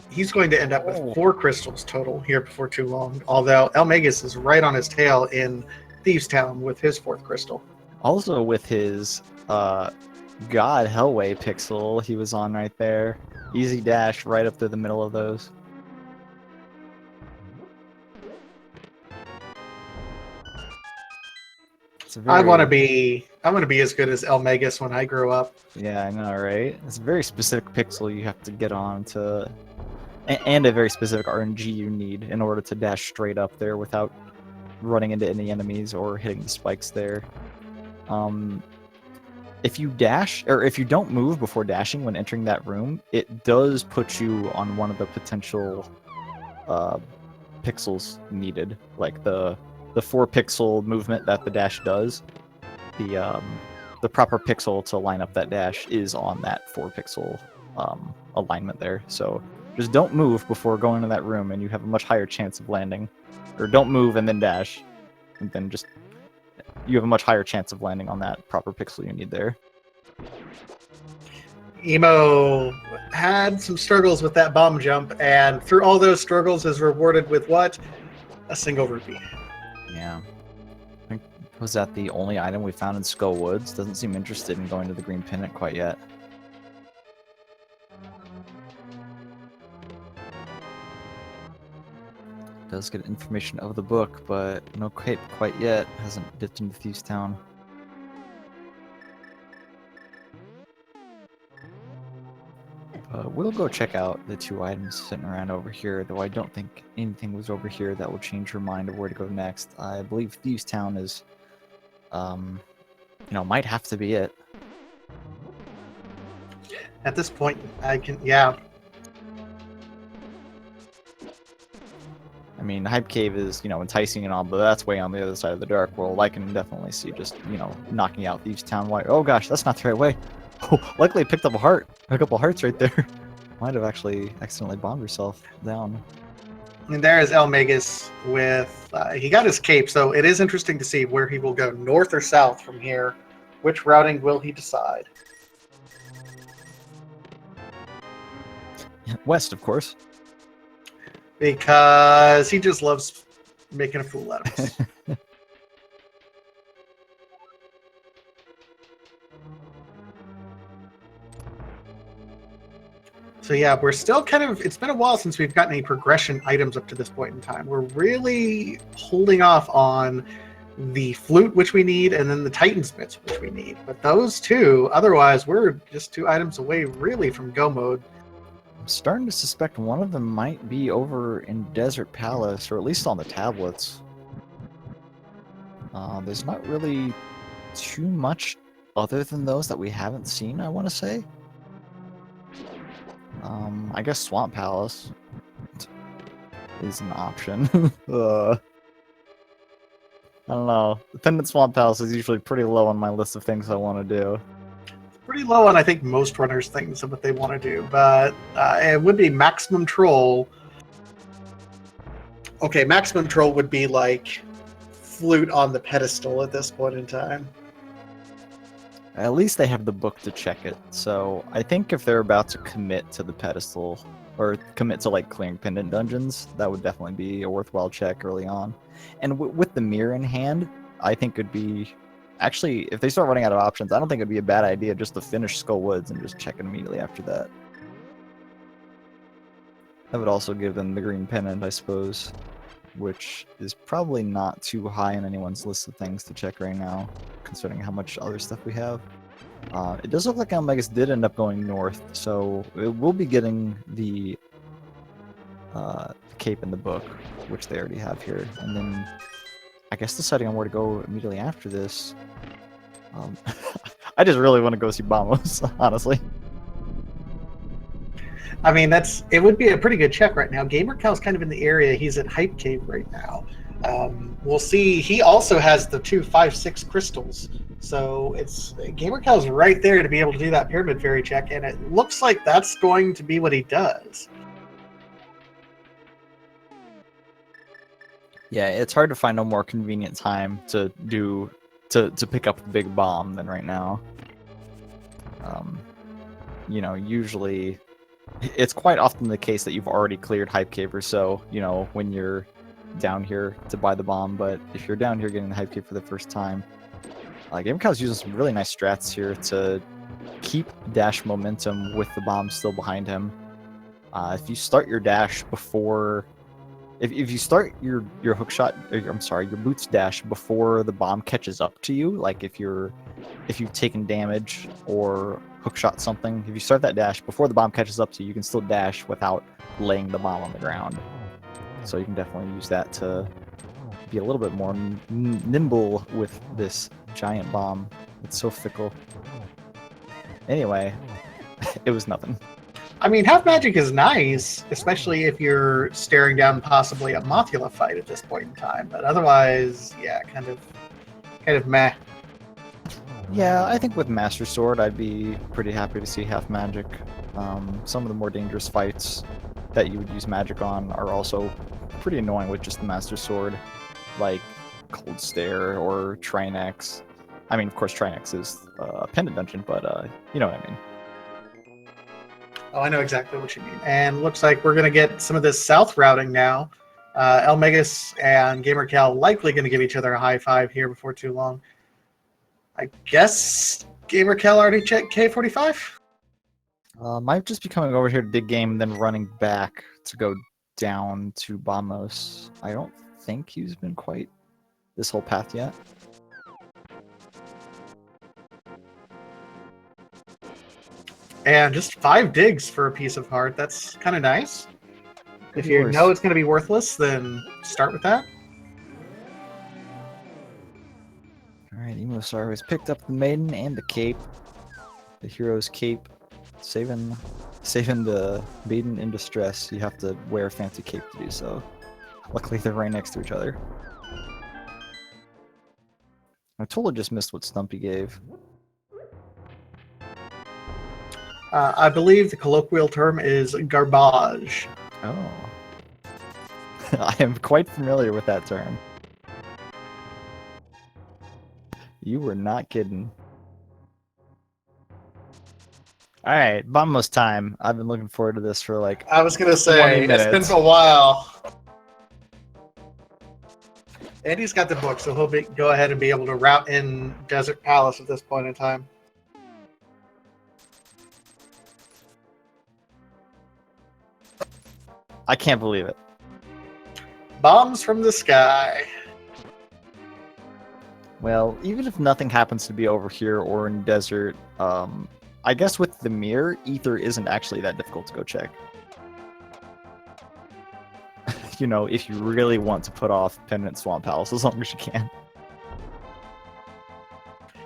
He's going to end up with 4 crystals total here before too long. Although Elmagus is right on his tail in Thieves Town with his 4th crystal. Also with his God Hellway pixel, he was on right there. Easy dash right up to the middle of those. I want to be as good as Elmagus when I grow up. Yeah, I know, right? It's a very specific pixel you have to get on to, and a very specific RNG you need in order to dash straight up there without running into any enemies or hitting the spikes there. If you dash, or if you don't move before dashing when entering that room, it does put you on one of the potential pixels needed, like the 4 pixel movement that the dash does. The the proper pixel to line up that dash is on that 4-pixel alignment there. So just don't move before going to that room, and you have a much higher chance of landing. Or don't move and then dash, and then just you have a much higher chance of landing on that proper pixel you need there. Emo had some struggles with that bomb jump, and through all those struggles is rewarded with what? A single rupee. Yeah. I think, was that the only item we found in Skull Woods? Doesn't seem interested in going to the green pennant quite yet. Does get information of the book, but no cape quite yet. Hasn't dipped into Thieves Town. We'll go check out the 2 items sitting around over here, though I don't think anything was over here that will change her mind of where to go next. I believe Thieves Town is, might have to be it. At this point, yeah. I mean, Hype Cave is, enticing and all, but that's way on the other side of the dark world. I can definitely see just, knocking out Thieves Town. Oh gosh, that's not the right way. Oh, luckily picked up a couple hearts right there. Might have actually accidentally bombed herself down. And there is El Megas with, he got his cape, so it is interesting to see where he will go, north or south from here. Which routing will he decide? West, of course. Because he just loves making a fool out of us. So yeah, we're still it's been a while since we've gotten any progression items up to this point in time. We're really holding off on the flute, which we need, and then the Titan's Mitts, which we need. But those 2, otherwise, we're just 2 items away, really, from go mode. I'm starting to suspect one of them might be over in Desert Palace, or at least on the tablets. There's not really too much other than those that we haven't seen, I want to say. I guess Swamp Palace is an option. I don't know. Pendant Swamp Palace is usually pretty low on my list of things I want to do. Pretty low on, I think, most runners' things of what they want to do, but it would be Maximum Troll. Okay, Maximum Troll would be like flute on the pedestal at this point in time. At least they have the book to check it, so I think if they're about to commit to the pedestal, or commit to like clearing pendant dungeons, that would definitely be a worthwhile check early on. And with the mirror in hand, I think it'd be... Actually, if they start running out of options, I don't think it'd be a bad idea just to finish Skull Woods and just check it immediately after that. That would also give them the green pennant, I suppose, which is probably not too high on anyone's list of things to check right now, considering how much other stuff we have. It does look like Megasis did end up going north, so it will be getting the cape in the book, which they already have here, and then I guess deciding on where to go immediately after this. I just really want to go see Bamos, honestly. I mean, it would be a pretty good check right now. Gamer Cal's kind of in the area. He's at Hype Cave right now. We'll see. He also has the 2 5-6 crystals. So Gamer Cal's right there to be able to do that Pyramid Fairy check, and it looks like that's going to be what he does. Yeah, it's hard to find a more convenient time to pick up the big bomb than right now. Usually it's quite often the case that you've already cleared Hype Cave or so, when you're down here to buy the bomb, but if you're down here getting the Hype Cave for the first time, Game Cow's using some really nice strats here to keep dash momentum with the bomb still behind him. If you start your dash before... If you start your hook shot, your boots dash before the bomb catches up to you, like if you've taken damage or hook shot something, if you start that dash before the bomb catches up to you, you can still dash without laying the bomb on the ground. So you can definitely use that to be a little bit more nimble with this giant bomb. It's so fickle. Anyway, it was nothing. I mean, half magic is nice, especially if you're staring down possibly a Mothula fight at this point in time. But otherwise, yeah, kind of meh. Yeah, I think with Master Sword, I'd be pretty happy to see half magic. Some of the more dangerous fights that you would use magic on are also pretty annoying with just the Master Sword, like Cold Stare or Trinex. I mean, of course, Trinex is a pendant dungeon, but you know what I mean. Oh, I know exactly what you mean. And looks like we're going to get some of this south routing now. El Megas and GamerCal likely going to give each other a high five here before too long. I guess GamerCal already checked K45? Might just be coming over here to dig game, then running back to go down to Bamos. I don't think he's been quite this whole path yet. And just 5 digs for a piece of heart. That's kind of nice. If you know it's going to be worthless, then start with that. Alright, Emosar has picked up the maiden and the cape. The hero's cape. Saving the maiden in distress. You have to wear a fancy cape to do so. Luckily, they're right next to each other. I totally just missed what Stumpy gave. I believe the colloquial term is garbage. Oh. I am quite familiar with that term. You were not kidding. Alright, Bamos time. I've been looking forward to this for like I was going to 20 say, it's minutes. been a while. Andy's got the book, so he'll go ahead and be able to route in Desert Palace at this point in time. I can't believe it. Bombs from the sky. Well, even if nothing happens to be over here or in desert, I guess with the mirror, ether isn't actually that difficult to go check. You know, if you really want to put off Pendant Swamp Palace, as long as you can.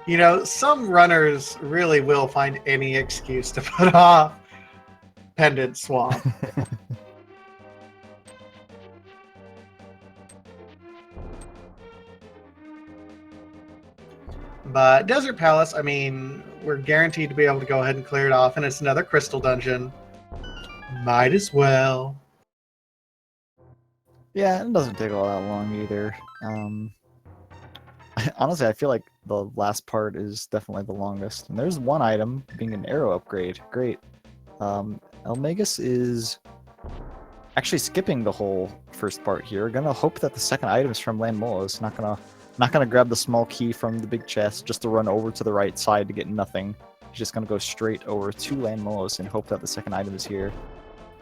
You know, some runners really will find any excuse to put off Pendant Swamp. But Desert Palace, I mean, we're guaranteed to be able to go ahead and clear it off, and it's another crystal dungeon. Might as well. Yeah, it doesn't take all that long either. Honestly, I feel like the last part is definitely the longest. And there's one item being an arrow upgrade. Great. Elmagus is actually skipping the whole first part here. Gonna hope that the second item is from Land Molos. Not gonna grab the small key from the big chest just to run over to the right side to get nothing. He's just gonna go straight over to Land Molos and hope that the second item is here.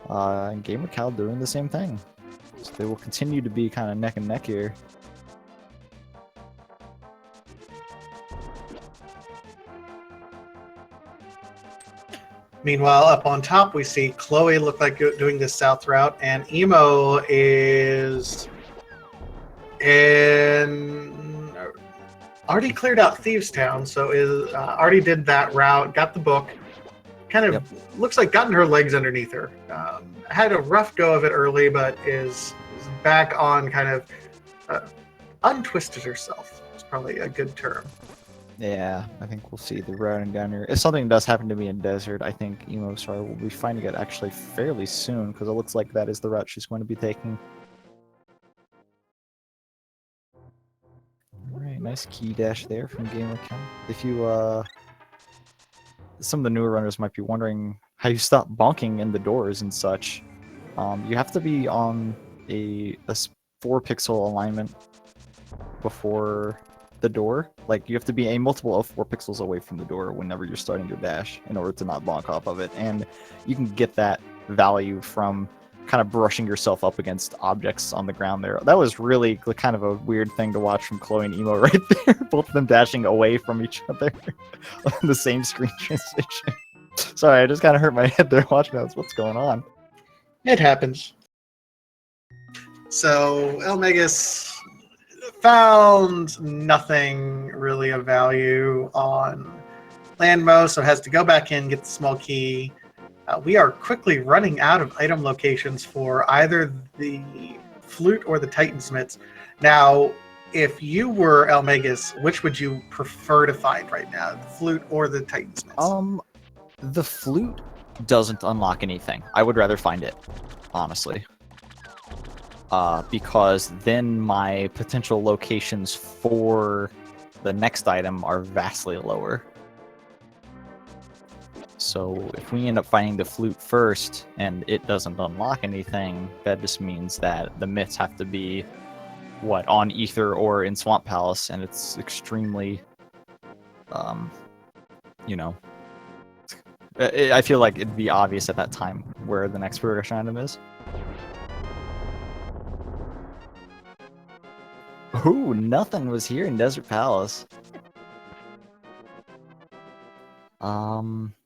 And GamerCal doing the same thing. So they will continue to be kind of neck and neck here. Meanwhile, up on top, we see Chloe look like doing this south route, and Emo is already cleared out Thieves Town, so already did that route, got the book, kind of looks like gotten her legs underneath her. Had a rough go of it early, but is back on kind of untwisted herself. It's probably a good term. Yeah, I think we'll see the routing down here. If something does happen to be in desert, I think Emosar will be finding it actually fairly soon, because it looks like that is the route she's going to be taking. Alright, nice key dash there from GamerCal. If you, some of the newer runners might be wondering how you stop bonking in the doors and such. You have to be on a 4-pixel alignment before the door. Like, you have to be a multiple of 4 pixels away from the door whenever you're starting your dash in order to not bonk off of it. And you can get that value from kind of brushing yourself up against objects on the ground there. That was really kind of a weird thing to watch from Chloe and Emo right there. Both of them dashing away from each other on the same screen transition. Sorry, I just kind of hurt my head there watching that. What's going on? It happens. So, Elmegus found nothing really of value on Landmo, so has to go back in, get the small key. We are quickly running out of item locations for either the Flute or the Titansmiths. Now, if you were Elmegas, which would you prefer to find right now, the flute or the Titan's Mitts? The flute doesn't unlock anything. I would rather find it, honestly. Because then my potential locations for the next item are vastly lower. So if we end up finding the flute first and it doesn't unlock anything, that just means that the myths have to be, what, on Ether or in Swamp Palace, and it's extremely, you know, I feel like it'd be obvious at that time where the next progression item is. Ooh, nothing was here in Desert Palace.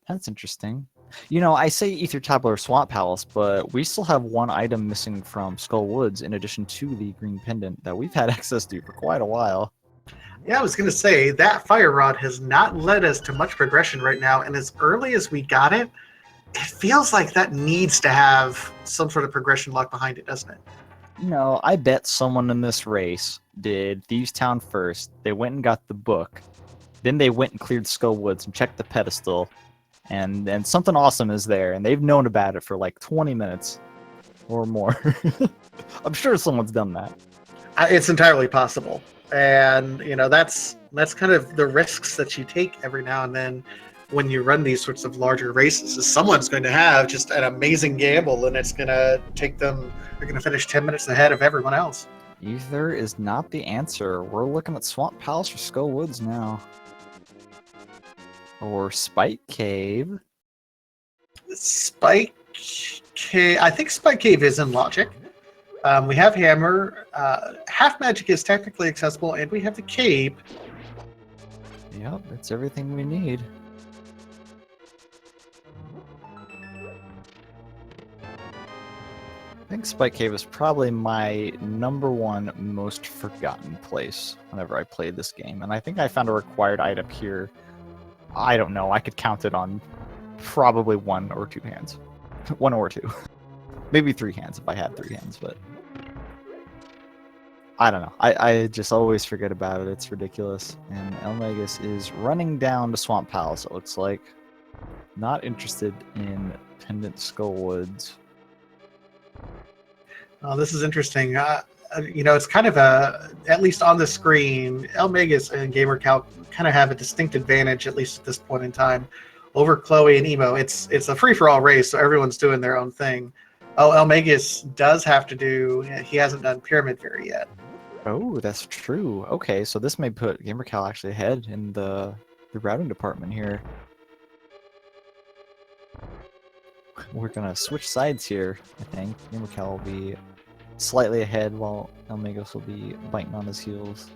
That's interesting. You know, I say Ether Tablet or Swamp Palace, but we still have one item missing from Skull Woods in addition to the green pendant that we've had access to for quite a while. Yeah, I was going to say, that Fire Rod has not led us to much progression right now, and as early as we got it, it feels like that needs to have some sort of progression lock behind it, doesn't it? You know, I bet someone in this race did Thieves Town first, they went and got the book, then they went and cleared Skull Woods and checked the pedestal, and something awesome is there, and they've known about it for like 20 minutes or more. I'm sure someone's done that. It's entirely possible. And, you know, that's kind of the risks that you take every now and then when you run these sorts of larger races, is someone's going to have just an amazing gamble, and it's going to take them, they're going to finish 10 minutes ahead of everyone else. Ether is not the answer. We're looking at Swamp Palace or Skull Woods now. Or Spike Cave. Spike Cave, I think Spike Cave is in Logic. We have Hammer. Half Magic is technically accessible, and we have the Cape. Yep, it's everything we need. I think Spike Cave is probably my #1 most forgotten place whenever I played this game. And I think I found a required item here. I don't know, I could count it on probably 1 or 2 hands. 1 or 2. Maybe 3 hands if I had 3 hands, but I don't know. I just always forget about it. It's ridiculous. And Elmegas is running down to Swamp Palace, it looks like. Not interested in Pendant Skull Woods. Oh, this is interesting. You know, it's kind of at least on the screen, Elmegas and GamerCal kind of have a distinct advantage, at least at this point in time, over Chloe and Emo. It's a free-for-all race, so everyone's doing their own thing. Oh, Elmegas does have to do, he hasn't done Pyramid Fairy yet. Oh, that's true. Okay, so this may put GamerCal actually ahead in the routing department here. We're gonna switch sides here, I think. GamerCal will be slightly ahead while Elmegas will be biting on his heels.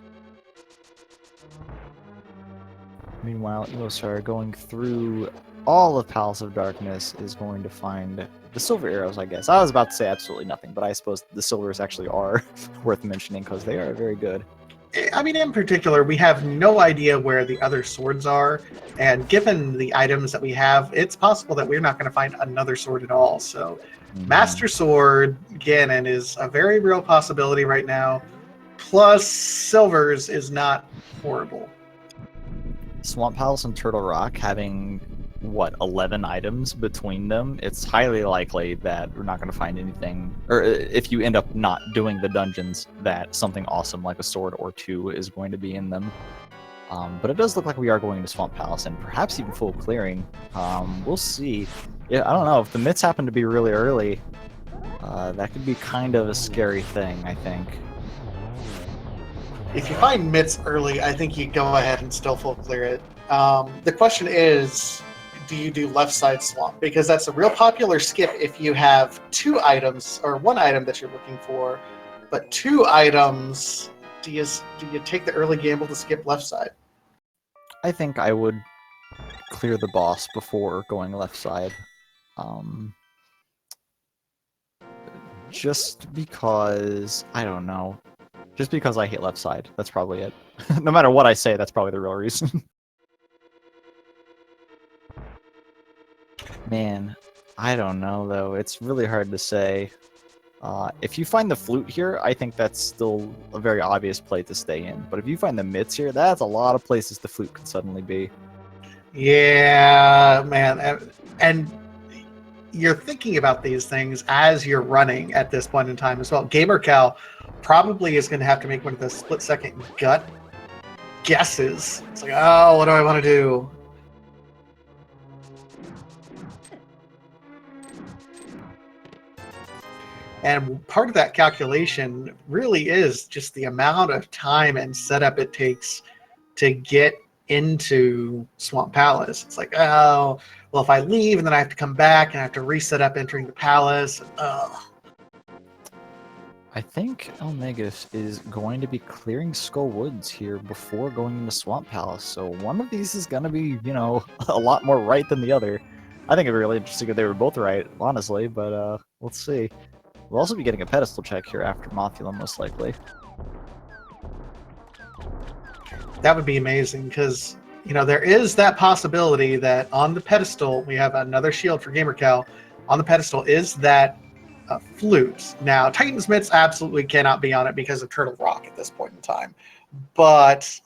Meanwhile, Emostar, going through all of Palace of Darkness, is going to find the silver arrows, I guess. I was about to say absolutely nothing, but I suppose the silvers actually are worth mentioning because they are very good. I mean, in particular, we have no idea where the other swords are, and given the items that we have, it's possible that we're not going to find another sword at all. So, Master Sword Ganon is a very real possibility right now. Plus, silvers is not horrible. Swamp Palace and Turtle Rock having, what, 11 items between them, it's highly likely that we're not going to find anything, or if you end up not doing the dungeons, that something awesome like a sword or 2 is going to be in them. But it does look like we are going to Swamp Palace, and perhaps even full clearing. We'll see. Yeah, I don't know, if the myths happen to be really early, that could be kind of a scary thing, I think. If you find mitts early, I think you go ahead and still full clear it. The question is, do you do left side swamp? Because that's a real popular skip if you have 2 items, or 1 item that you're looking for, but 2 items, do you take the early gamble to skip left side? I think I would clear the boss before going left side. Just because, I don't know. Just because I hate left side. That's probably it. No matter what I say, that's probably the real reason. Man, I don't know, though. It's really hard to say. If you find the flute here, I think that's still a very obvious play to stay in. But if you find the mitts here, that's a lot of places the flute could suddenly be. Yeah, man. And you're thinking about these things as you're running at this point in time as well. Gamer Cal probably is going to have to make one of those split-second gut guesses. It's like, oh, what do I want to do? And part of that calculation really is just the amount of time and setup it takes to get into Swamp Palace. It's like, oh, well, if I leave and then I have to come back and I have to reset up entering the palace. I think Megasis is going to be clearing Skull Woods here before going into Swamp Palace. So one of these is going to be, you know, a lot more right than the other. I think it'd be really interesting if they were both right, honestly, but let's see. We'll also be getting a pedestal check here after Mothula, most likely. That would be amazing because, you know, there is that possibility that on the pedestal, we have another shield for Gamer Cal. On the pedestal is that flute. Now, Titan's Mitts absolutely cannot be on it because of Turtle Rock at this point in time. But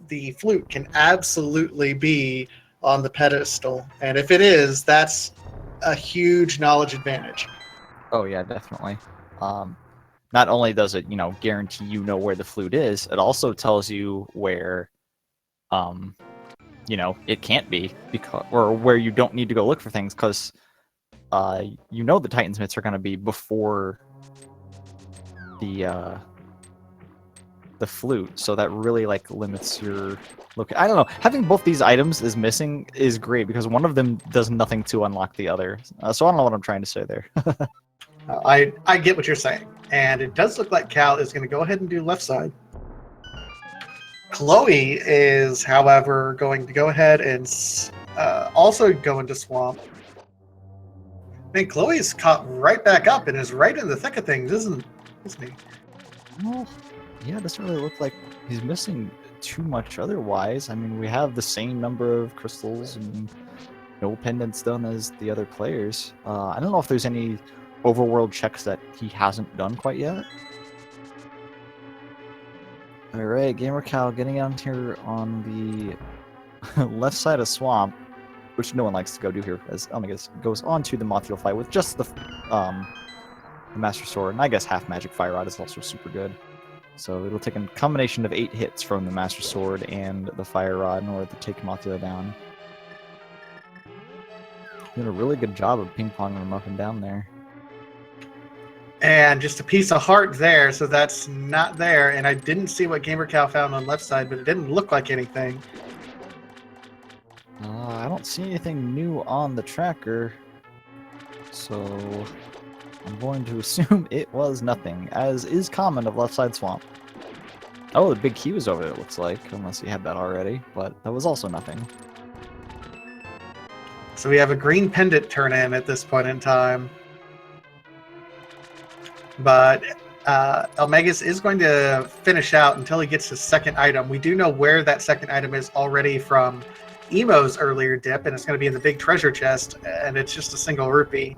the flute can absolutely be on the pedestal. And if it is, that's a huge knowledge advantage. Oh yeah, definitely. Not only does it, you know, guarantee you know where the flute is, it also tells you where, you know, it can't be, because, or where you don't need to go look for things, because, you know, the Titan's Mitts are going to be before the flute, so that really like limits your look. I don't know. Having both these items is missing is great because one of them does nothing to unlock the other. So I don't know what I'm trying to say there. I get what you're saying, and it does look like Cal is going to go ahead and do left side. Chloe is, however, going to go ahead and also go into Swamp. Man, Chloe's caught right back up and is right in the thick of things, isn't he? Well, yeah, it doesn't really look like he's missing too much otherwise. I mean, we have the same number of crystals and no pendants done as the other players. I don't know if there's any overworld checks that he hasn't done quite yet. Alright, Gamer Cal getting out here on the left side of Swamp, which no one likes to go do here, as Megasis goes on to the Mothula fight with just the Master Sword, and I guess half Magic Fire Rod is also super good. So it'll take a combination of 8 hits from the Master Sword and the Fire Rod in order to take Mothula down. Did a really good job of ping-ponging him up and down there. And just a piece of heart there, so that's not there. And I didn't see what Gamer Cal found on left side, but it didn't look like anything. I don't see anything new on the tracker, so I'm going to assume it was nothing, as is common of left side Swamp. Oh, the big key was over there, it looks like, unless you had that already, but that was also nothing. So we have a green pendant turn in at this point in time. But Megasis is going to finish out until he gets his second item. We do know where that second item is already from Emo's earlier dip, and it's going to be in the big treasure chest, and it's just a single rupee.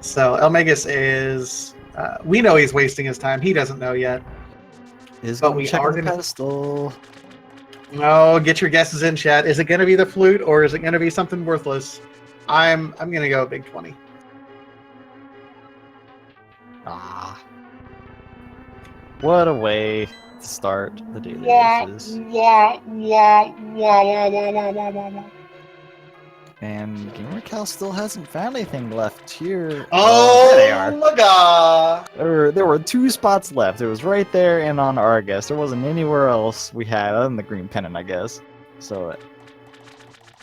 So Megasis is, we know he's wasting his time. He doesn't know yet. But we are going to pedestal. No, get your guesses in, chat. Is it going to be the flute, or is it going to be something worthless? I'm going to go big 20. Ah. What a way to start the daily races. And Gamer Cal still hasn't found anything left here. Oh, there they are. My God. There were 2 spots left. It was right there and on Argus. There wasn't anywhere else we had other than the green pennant, I guess. So,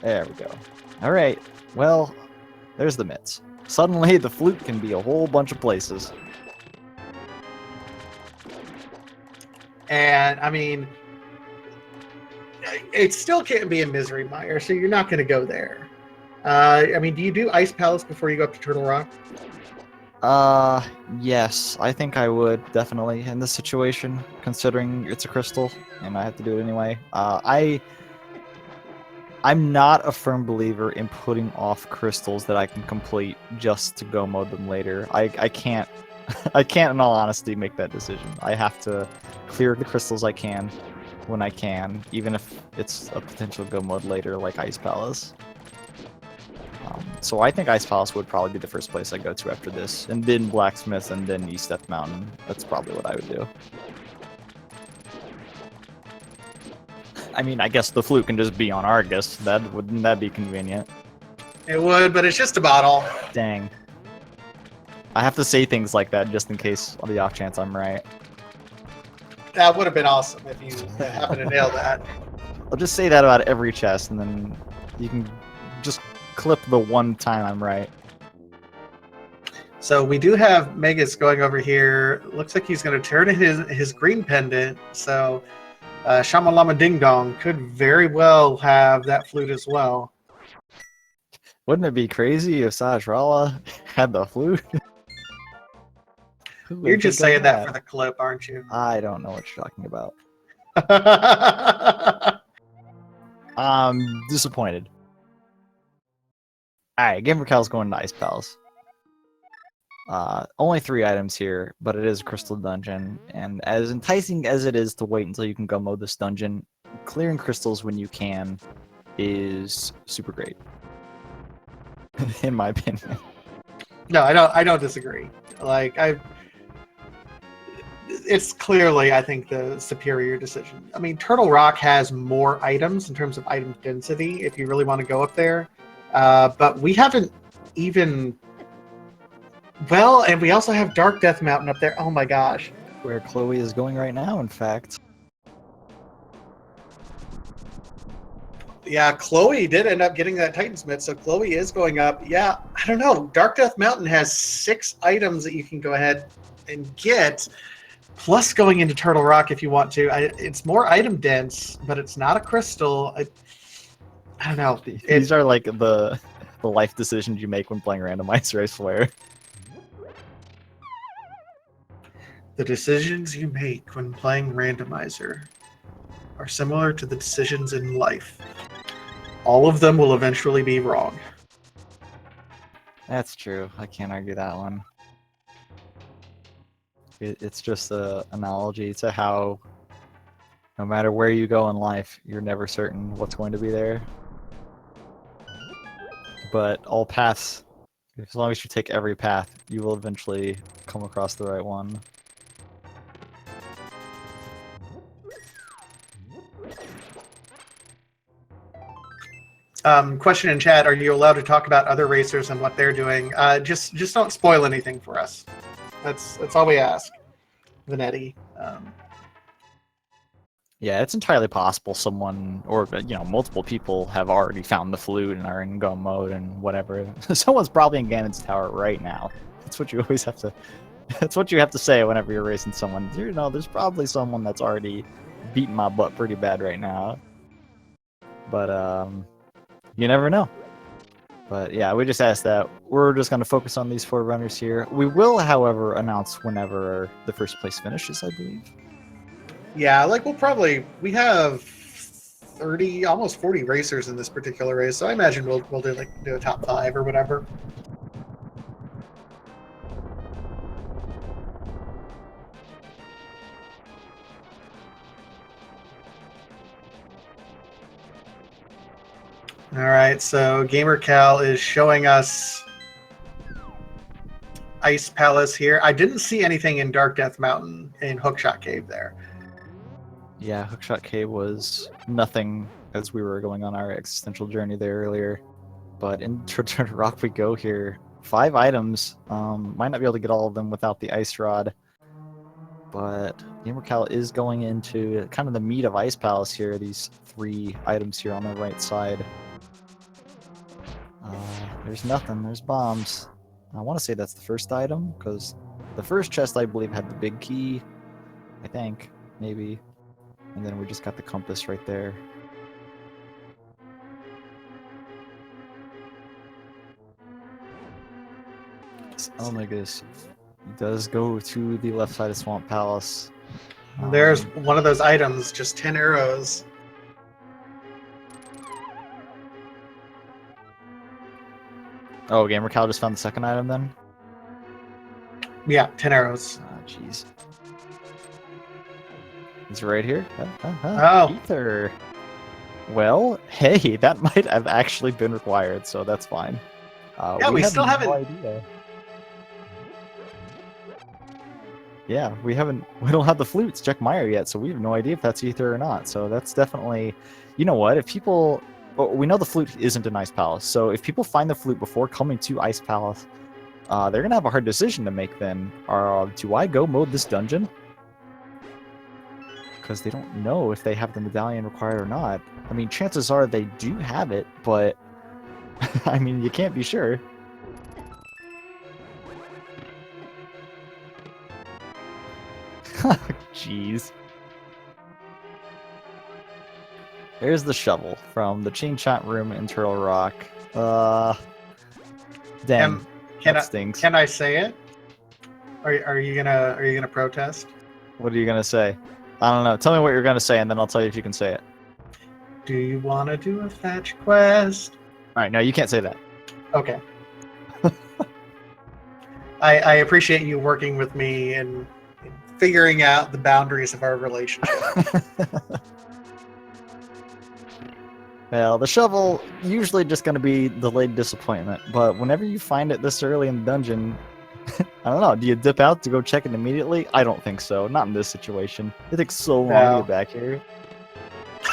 there we go. Alright, well, there's the mitts. Suddenly, the flute can be a whole bunch of places. And, I mean, it still can't be a Misery Mire, so you're not going to go there. I mean, do you do Ice Palace before you go up to Turtle Rock? Yes, I think I would, definitely, in this situation, considering it's a crystal, and I have to do it anyway. I'm not a firm believer in putting off crystals that I can complete just to go mode them later. I can't I can't, in all honesty, make that decision. I have to clear the crystals I can when I can, even if it's a potential go mode later, like Ice Palace. So I think Ice Palace would probably be the first place I go to after this, and then Blacksmith, and then East Death Mountain. That's probably what I would do. I mean, I guess the flute can just be on Argus. Wouldn't that be convenient? It would, but it's just a bottle. Dang. I have to say things like that just in case, on the off chance I'm right. That would have been awesome if you happen to nail that. I'll just say that about every chest, and then you can just clip the one time I'm right. So we do have Megas going over here. Looks like he's going to turn in his green pendant. So Shamalama Ding Dong could very well have that flute as well. Wouldn't it be crazy if Sajrala had the flute? You're just saying that for the clip, aren't you? I don't know what you're talking about. I'm disappointed. Alright, Gamer Cal's going to Ice Palace. Only 3 items here, but it is a crystal dungeon, and as enticing as it is to wait until you can go mode this dungeon, clearing crystals when you can is super great. In my opinion. No, I don't disagree. Like it's clearly, I think, the superior decision. I mean, Turtle Rock has more items in terms of item density if you really want to go up there. But we haven't even... Well, and we also have Dark Death Mountain up there. Oh my gosh. Where Chloe is going right now, in fact. Yeah, Chloe did end up getting that Titansmith, so Chloe is going up. Yeah, I don't know. Dark Death Mountain has 6 items that you can go ahead and get, plus going into Turtle Rock if you want to. It's more item dense, but it's not a crystal. I don't know. These are like the life decisions you make when playing Randomizer, I swear. The decisions you make when playing Randomizer are similar to the decisions in life. All of them will eventually be wrong. That's true. I can't argue that one. It's just an analogy to how no matter where you go in life, you're never certain what's going to be there. But all paths, as long as you take every path, you will eventually come across the right one. Question in chat: are you allowed to talk about other racers and what they're doing? Just don't spoil anything for us. That's all we ask, Vanetti. Yeah, it's entirely possible someone, or multiple people have already found the flute and are in go mode and whatever. Someone's probably in Ganon's Tower right now. That's what you always have to. That's what you have to say whenever you're racing someone. There's probably someone that's already beating my butt pretty bad right now. But you never know. But yeah, we just asked that. We're just going to focus on these 4 runners here. We will, however, announce whenever the first place finishes, I believe. Yeah, like we have 30, almost 40 racers in this particular race, so I imagine we'll do a top 5 or whatever. All right, so Gamer Cal is showing us Ice Palace here. I didn't see anything in Dark Death Mountain in Hookshot Cave there. Yeah, Hookshot Cave was nothing as we were going on our existential journey there earlier. But in Turtle Rock we go here. 5 items. Might not be able to get all of them without the Ice Rod. But Gamer Cal is going into kind of the meat of Ice Palace here. These 3 items here on the right side. There's nothing. There's bombs. I want to say that's the first item, because the first chest, I believe, had the big key. I think. Maybe. And then we just got the compass right there. Oh my goodness. It does go to the left side of Swamp Palace. There's one of those items, just 10 arrows. Oh, Gamer Cal just found the second item then? Yeah, 10 arrows. Ah, jeez. It's right here. Oh. Ether. Well, hey, that might have actually been required, so that's fine. Yeah, we have still no haven't. idea. Yeah, we don't have the flutes check Meyer yet, so we have no idea if that's ether or not. So that's definitely, you know what? If people, well, we know the flute isn't in Ice Palace, so if people find the flute before coming to Ice Palace, they're gonna have a hard decision to make. Then, do I go mode this dungeon? Because they don't know if they have the medallion required or not. I mean, chances are they do have it, but I mean, you can't be sure. Jeez. There's the shovel from the chain chat room in Turtle Rock. Dang, that stinks. Can I say it? Are you gonna protest? What are you gonna say? I don't know. Tell me what you're gonna say, and then I'll tell you if you can say it. Do you want to do a fetch quest? All right, no, you can't say that. Okay. I appreciate you working with me and figuring out the boundaries of our relationship. Well, the shovel usually just gonna be delayed disappointment, but whenever you find it this early in the dungeon, I don't know. Do you dip out to go check it immediately? I don't think so. Not in this situation. It takes so long to get back here.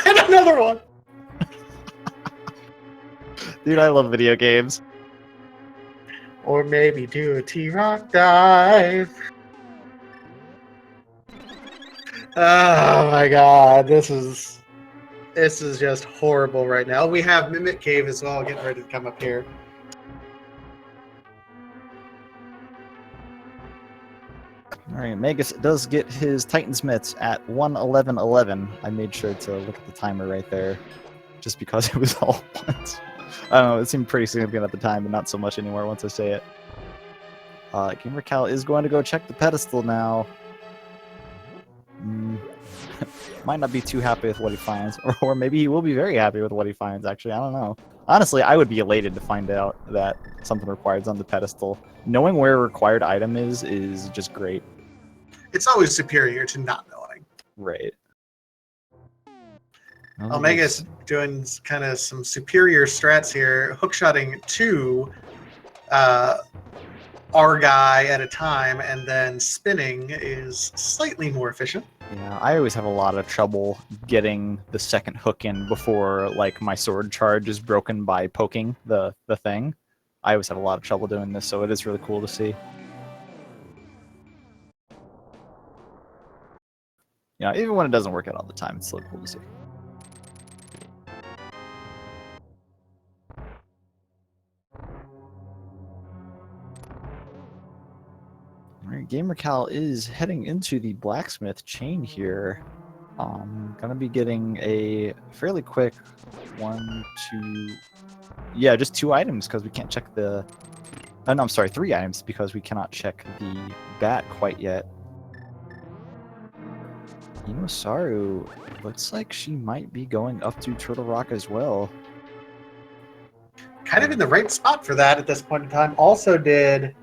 And another one. Dude, I love video games. Or maybe do a T-Rock dive. Oh my god, this is just horrible right now. We have Mimic Cave as well getting ready to come up here. Alright, Megasis does get his Titan's Mitts at 1:11:11. I made sure to look at the timer right there, just because it was all once. I don't know, it seemed pretty significant at the time, but not so much anymore once I say it. Gamer Cal is going to go check the pedestal now. Might not be too happy with what he finds, or maybe he will be very happy with what he finds, actually, I don't know. Honestly, I would be elated to find out that something required is on the pedestal. Knowing where a required item is just great. It's always superior to not knowing. Right. Omega's doing kind of some superior strats here, hookshotting two our guy at a time, and then spinning is slightly more efficient. Yeah, I always have a lot of trouble getting the second hook in before, like, my sword charge is broken by poking the thing. I always have a lot of trouble doing this, so it is really cool to see. You know, even when it doesn't work out all the time, it's still cool to see. Alright, GamerCal is heading into the blacksmith chain here. Gonna be getting a fairly quick 1, 2... Yeah, just 2 items, because we can't check the... Oh, no, I'm sorry, 3 items, because we cannot check the bat quite yet. Saru looks like she might be going up to Turtle Rock as well. Kind of in the right spot for that at this point in time. Also did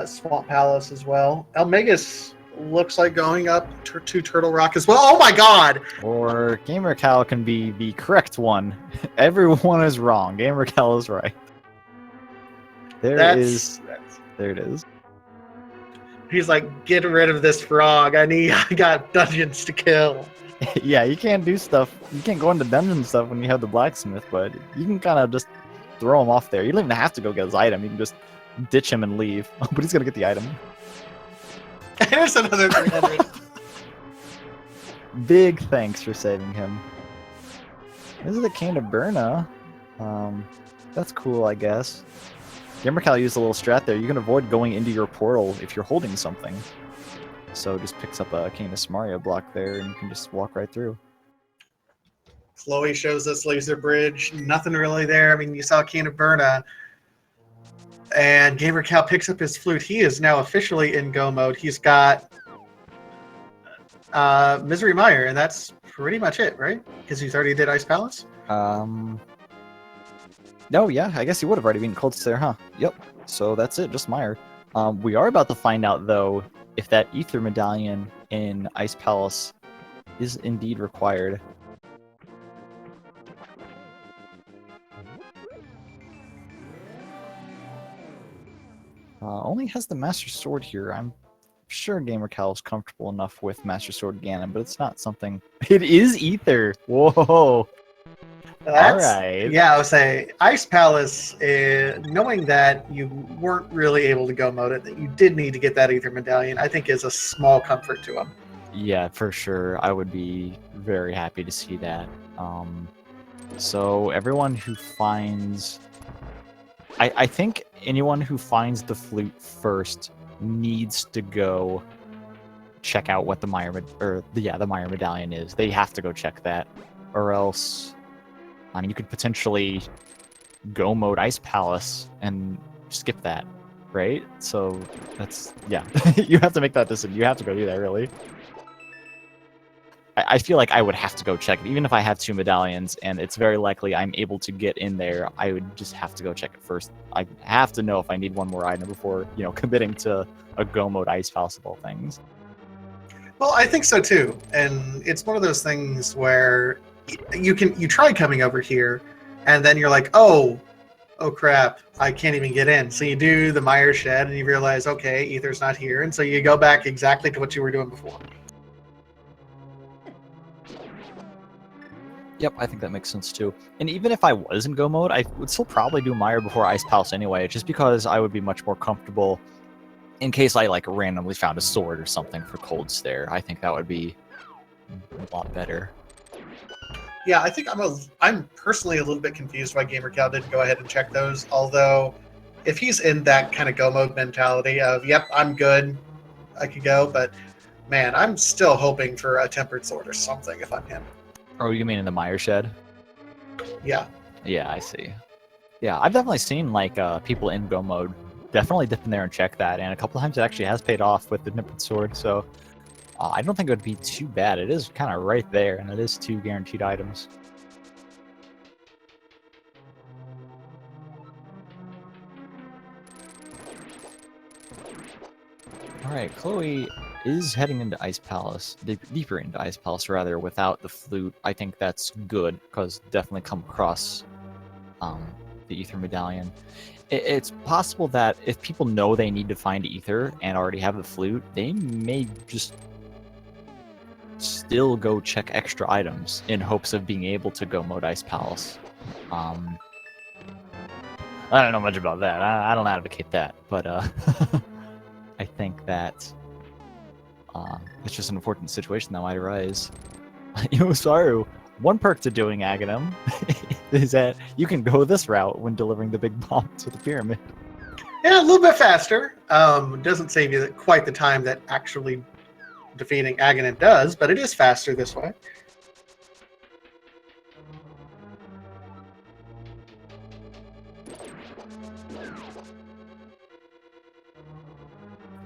Swamp Palace as well. Elmegas looks like going up to Turtle Rock as well. Oh my god! Or GamerCal can be the correct one. Everyone is wrong. GamerCal is right. There it is. He's like, get rid of this frog. I got dungeons to kill. Yeah, you can't do stuff. You can't go into dungeon stuff when you have the blacksmith, but you can kind of just throw him off there. You don't even have to go get his item. You can just ditch him and leave. But he's gonna get the item. There's another 300. Big thanks for saving him. This is the Cane of Burna. That's cool, I guess. GamerCal used a little strat there. You can avoid going into your portal if you're holding something. So just picks up a Cane of Samaria block there, and you can just walk right through. Chloe shows us Laser Bridge. Nothing really there. I mean, you saw Cane of Burna. And GamerCal picks up his flute. He is now officially in go mode. He's got Misery Mire, and that's pretty much it, right? Because he's already did Ice Palace? No, yeah, I guess he would have already been Cold Slayer, huh? Yep. So that's it, just Mire. We are about to find out, though, if that Ether Medallion in Ice Palace is indeed required. Only has the Master Sword here. I'm sure GamerCal is comfortable enough with Master Sword Ganon, but it's not something... It is Ether! Whoa! Alright. Yeah, I would say Ice Palace, knowing that you weren't really able to go mode it, that you did need to get that Ether Medallion, I think is a small comfort to him. Yeah, for sure. I would be very happy to see that. So everyone who finds... I think anyone who finds the flute first needs to go check out what the Meyer Medallion is. They have to go check that, or else, I mean, you could potentially go mode Ice Palace and skip that, right? So that's, yeah, you have to make that decision. You have to go do that, really. I feel like I would have to go check it. Even if I have 2 medallions and it's very likely I'm able to get in there, I would just have to go check it first. I have to know if I need one more item before, committing to a go mode Ice Palace of all things. Well, I think so too. And it's one of those things where you try coming over here and then you're like, oh crap, I can't even get in. So you do the Meyer Shed and you realize, okay, Ether's not here. And so you go back exactly to what you were doing before. Yep, I think that makes sense too. And even if I was in Go mode, I would still probably do Meyer before Ice Palace anyway, just because I would be much more comfortable in case I randomly found a sword or something for Cold Stare. I think that would be a lot better. Yeah, I think I'm personally a little bit confused why GamerCal didn't go ahead and check those. Although, if he's in that kind of Go mode mentality of, yep, I'm good, I could go, but man, I'm still hoping for a Tempered Sword or something if I'm him. Oh, you mean in the Meyer Shed? Yeah. Yeah, I see. Yeah, I've definitely seen people in Go mode definitely dip in there and check that, and a couple times it actually has paid off with the Tempered Sword, so I don't think it would be too bad. It is kind of right there, and it is 2 guaranteed items. Alright, Chloe is heading into Ice Palace, deeper into Ice Palace rather, without the flute. I think that's good, because definitely come across the Ether Medallion. It's possible that if people know they need to find Ether and already have the flute, they may just still go check extra items in hopes of being able to go mode Ice Palace. I don't know much about that. I don't advocate that, but I think that it's just an unfortunate situation that might arise. Saru, one perk to doing Aghanim is that you can go this route when delivering the big bomb to the pyramid. Yeah, a little bit faster. Doesn't save you quite the time that actually defeating Aghanim does, but it is faster this way.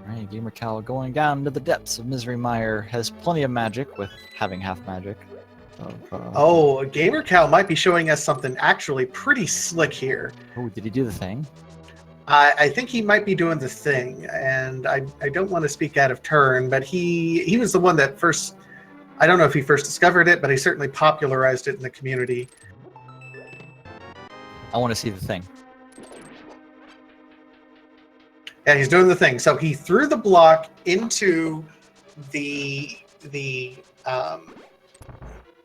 Alright, GamerCal going down into the depths of Misery Mire has plenty of magic with having half magic. Oh, GamerCal might be showing us something actually pretty slick here. Oh, did he do the thing? I think he might be doing the thing, and I don't want to speak out of turn, but he was the one that first, I don't know if he first discovered it, but he certainly popularized it in the community. I want to see the thing. Yeah, he's doing the thing. So he threw the block into the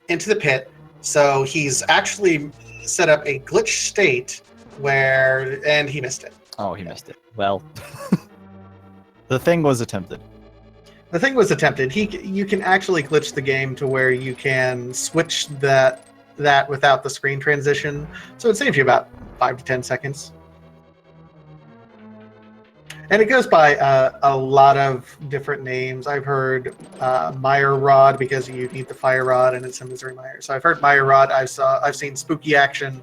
pit. So he's actually set up a glitch state and he missed it. Oh, he missed it. Well, the thing was attempted. The thing was attempted. You can actually glitch the game to where you can switch that without the screen transition. So it saves you about 5 to 10 seconds. And it goes by a lot of different names. I've heard Meyer Rod because you need the Fire Rod and it's a Misery Mire. So I've heard Meyer Rod. I've seen Spooky Action.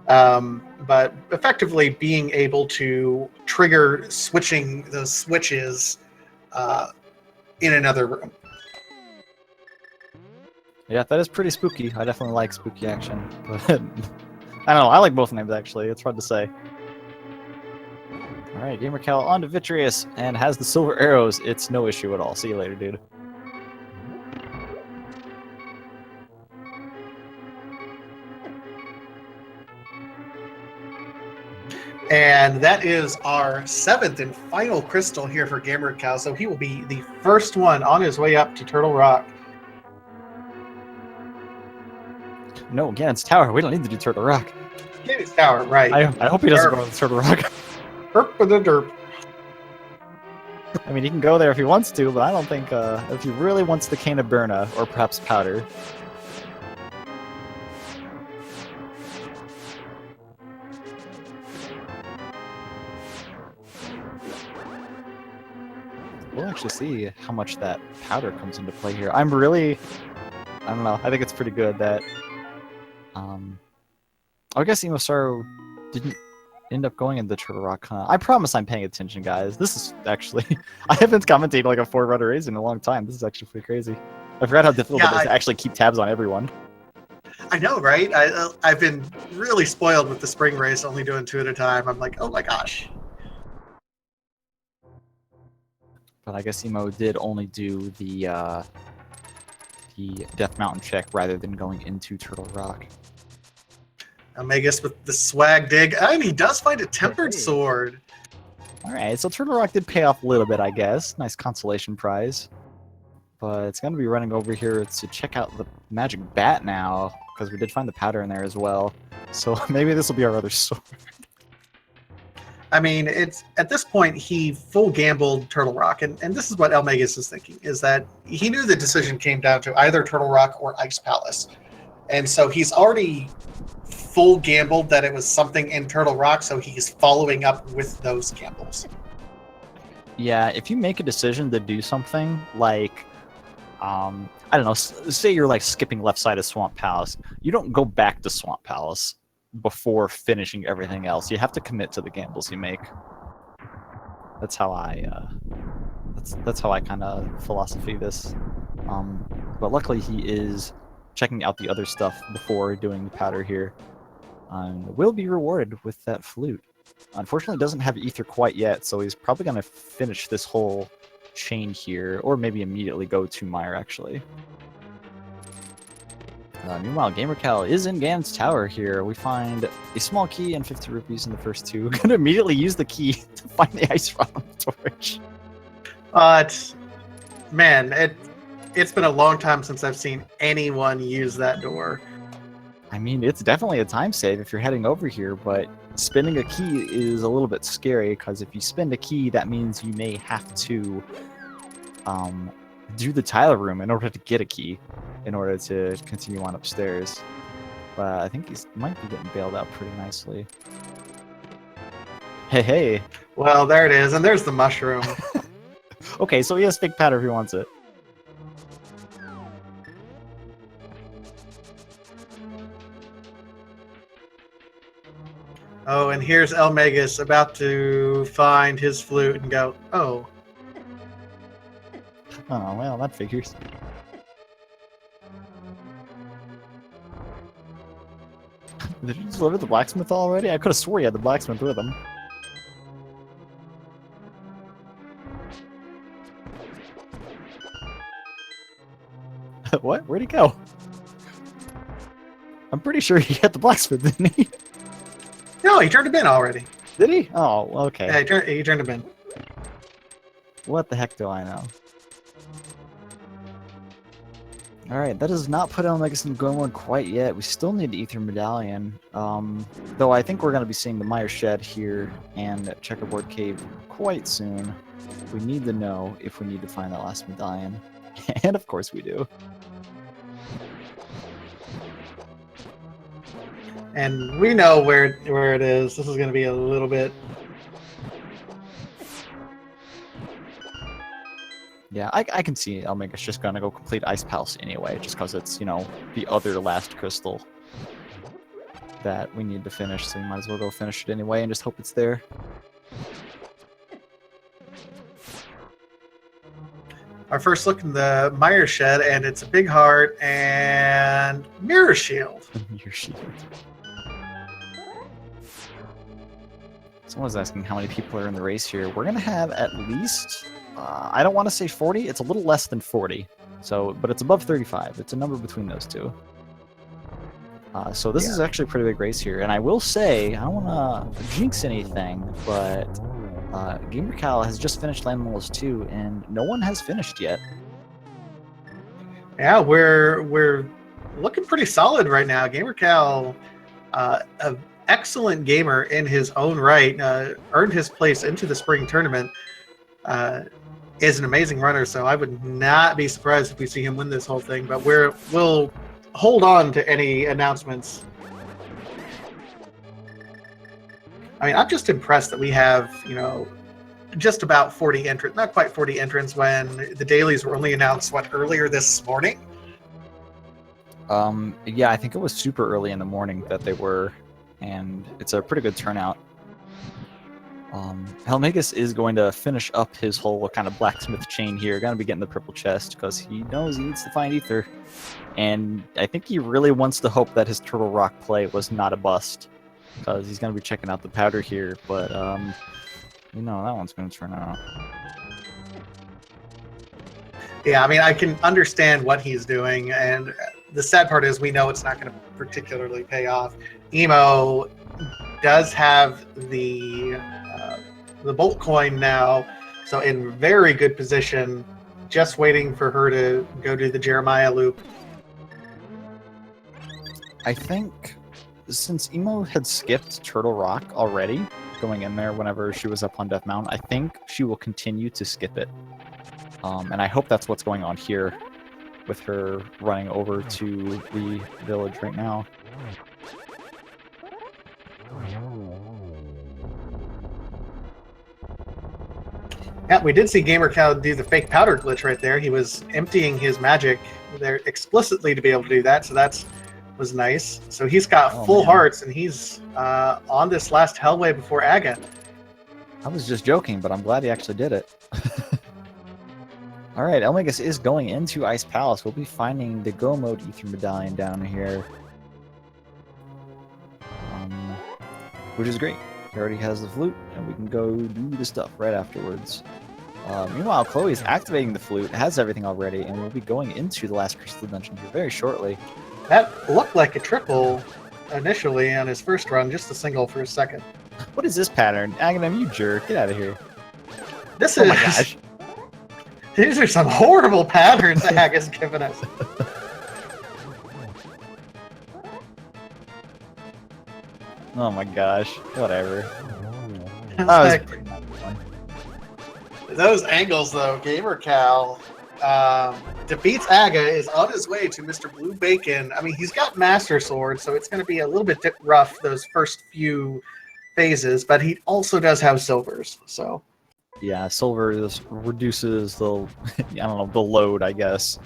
But effectively being able to trigger switching those switches in another room. Yeah, that is pretty spooky. I definitely like Spooky Action. But I don't know. I like both names, actually. It's hard to say. All right, Gamer Cal on to Vitreous and has the silver arrows. It's no issue at all. See you later, dude. And that is our 7th and final crystal here for Gamer Cow. So he will be the first one on his way up to Turtle Rock. No, Ganon's Tower. We don't need to do Turtle Rock. Ganon's Tower, right. I hope he doesn't go to the Turtle Rock. Derp with the derp. I mean, he can go there if he wants to, but I don't think if he really wants the Cane of Burna, or perhaps Powder. We'll actually see how much that Powder comes into play here. I don't know, I think it's pretty good that, I guess Emosaro didn't end up going into Turtle Rock, huh? I promise I'm paying attention, guys. This is actually, I haven't commentated like a 4-runner race in a long time. This is actually pretty crazy. I forgot how difficult it is to actually keep tabs on everyone. I know, right? I've been really spoiled with the spring race, only doing 2 at a time. I'm like, oh my gosh. But I guess Emo did only do the Death Mountain check rather than going into Turtle Rock. Megasis with the swag dig, and he does find a tempered sword. All right, so Turtle Rock did pay off a little bit, I guess. Nice consolation prize. But it's going to be running over here to check out the magic bat now, because we did find the powder in there as well. So maybe this will be our other sword. I mean, it's at this point he full gambled Turtle Rock, and this is what El Megas is thinking, is that he knew the decision came down to either Turtle Rock or Ice Palace. And so he's already full gambled that it was something in Turtle Rock, so he's following up with those gambles. Yeah, if you make a decision to do something like, I don't know, say you're like skipping left side of Swamp Palace, you don't go back to Swamp Palace before finishing everything else. You have to commit to the gambles you make. That's how that's how I kind of philosophy this. But luckily he is checking out the other stuff before doing the powder here. Will be rewarded with that flute. Unfortunately, doesn't have ether quite yet, so he's probably going to finish this whole chain here, or maybe immediately go to Meyer, actually. Meanwhile, GamerCal is in Ganon's Tower here. We find a small key and 50 rupees in the first 2. Gonna immediately use the key to find the ice rod on the torch. Man, it's been a long time since I've seen anyone use that door. I mean, it's definitely a time save if you're heading over here, but spending a key is a little bit scary, because if you spend a key, that means you may have to do the tile room in order to get a key, in order to continue on upstairs. But I think he might be getting bailed out pretty nicely. Hey, hey! Well, there it is, and there's the mushroom. Okay, so he has fake powder if he wants it. Oh, and here's El Megas about to find his flute and go, oh. Oh, well, that figures. Did you deliver the blacksmith already? I could have swore you had the blacksmith with him. What? Where'd he go? I'm pretty sure he had the blacksmith, didn't he? No, he turned him in already. Did he? Oh, okay. Yeah, he turned him in. What the heck do I know? Alright, that does not put El Megas in going one quite yet. We still need the Ether Medallion. Though I think we're going to be seeing the Mire Shed here and Checkerboard Cave quite soon. We need to know if we need to find that last medallion. And of course we do. And we know where it is. This is going to be a little bit... Yeah, I can see El Mega's just going to go complete Ice Palace anyway, just because it's, you know, the other last crystal that we need to finish, so we might as well go finish it anyway and just hope it's there. Our first look in the Mire Shed, and it's a big heart and Mirror Shield. Mirror Shield. Someone's asking how many people are in the race here. We're gonna have at least, I don't want to say 40. It's a little less than 40. So, but it's above 35. It's a number between those two. So this is actually a pretty big race here. And I will say, I don't want to jinx anything, but GamerCal has just finished Landlords 2, and no one has finished yet. Yeah, we're looking pretty solid right now. GamerCal, an excellent gamer in his own right, earned his place into the spring tournament. Is an amazing runner, so I would not be surprised if we see him win this whole thing. But we'll hold on to any announcements. I mean, I'm just impressed that we have, just about 40 entrants, not quite 40 entrants, when the dailies were only announced, earlier this morning? Yeah, I think it was super early in the morning that they were, and it's a pretty good turnout. Helmegas is going to finish up his whole kind of blacksmith chain here. Going to be getting the purple chest because he knows he needs to find Ether. And I think he really wants to hope that his Turtle Rock play was not a bust, because he's going to be checking out the powder here. But, that one's going to turn out. Yeah, I mean, I can understand what he's doing. And the sad part is we know it's not going to particularly pay off. Emo does have the bolt coin now, so in very good position, just waiting for her to go do the Jeremiah loop. I think since Emo had skipped Turtle Rock already, going in there whenever she was up on Death Mountain, I think she will continue to skip it. And I hope that's what's going on here with her running over to the village right now. Yeah, we did see GamerCal do the fake powder glitch right there. He was emptying his magic there explicitly to be able to do that, so that was nice. So he's got full hearts, and he's on this last Hellway before Aga. I was just joking, but I'm glad he actually did it. All right, Elmegas is going into Ice Palace. We'll be finding the Go Mode Ether Medallion down here, which is great. He already has the flute, and we can go do the stuff right afterwards. Meanwhile, Chloe is activating the flute, has everything already, and we'll be going into the last Crystal Dungeon here very shortly. That looked like a triple initially on his first run, just a single for a second. What is this pattern? Aghanim, you jerk. Get out of here. This Oh is... my gosh. These are some horrible patterns Aga's given us. Oh my gosh. Whatever. Those angles, though, GamerCal defeats Aga, is on his way to Mr. Blue Bacon. I mean, he's got Master Sword, so it's going to be a little bit rough those first few phases, but he also does have silvers, so... Yeah, silver reduces the, the load, I guess,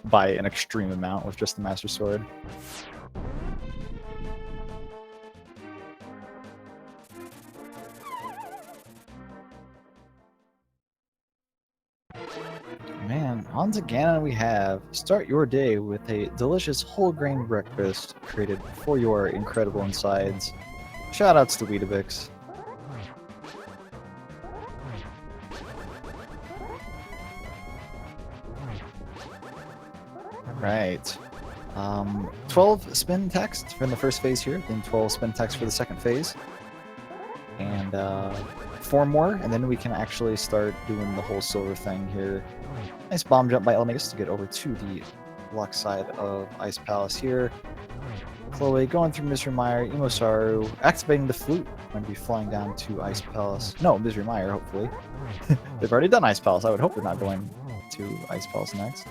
by an extreme amount with just the Master Sword. Man, on to Ganon we have. Start your day with a delicious whole grain breakfast created for your incredible insides. Shoutouts to Weetabix. Right. 12 spin text from the first phase here, then 12 spin text for the second phase. And 4 more, and then we can actually start doing the whole silver thing here. Nice bomb jump by Elmegas to get over to the block side of Ice Palace here. Chloe going through Misery Mire, Imosaru activating the flute. Going to be flying down to Ice Palace. No, Misery Mire, hopefully. They've already done Ice Palace. I would hope they're not going to Ice Palace next.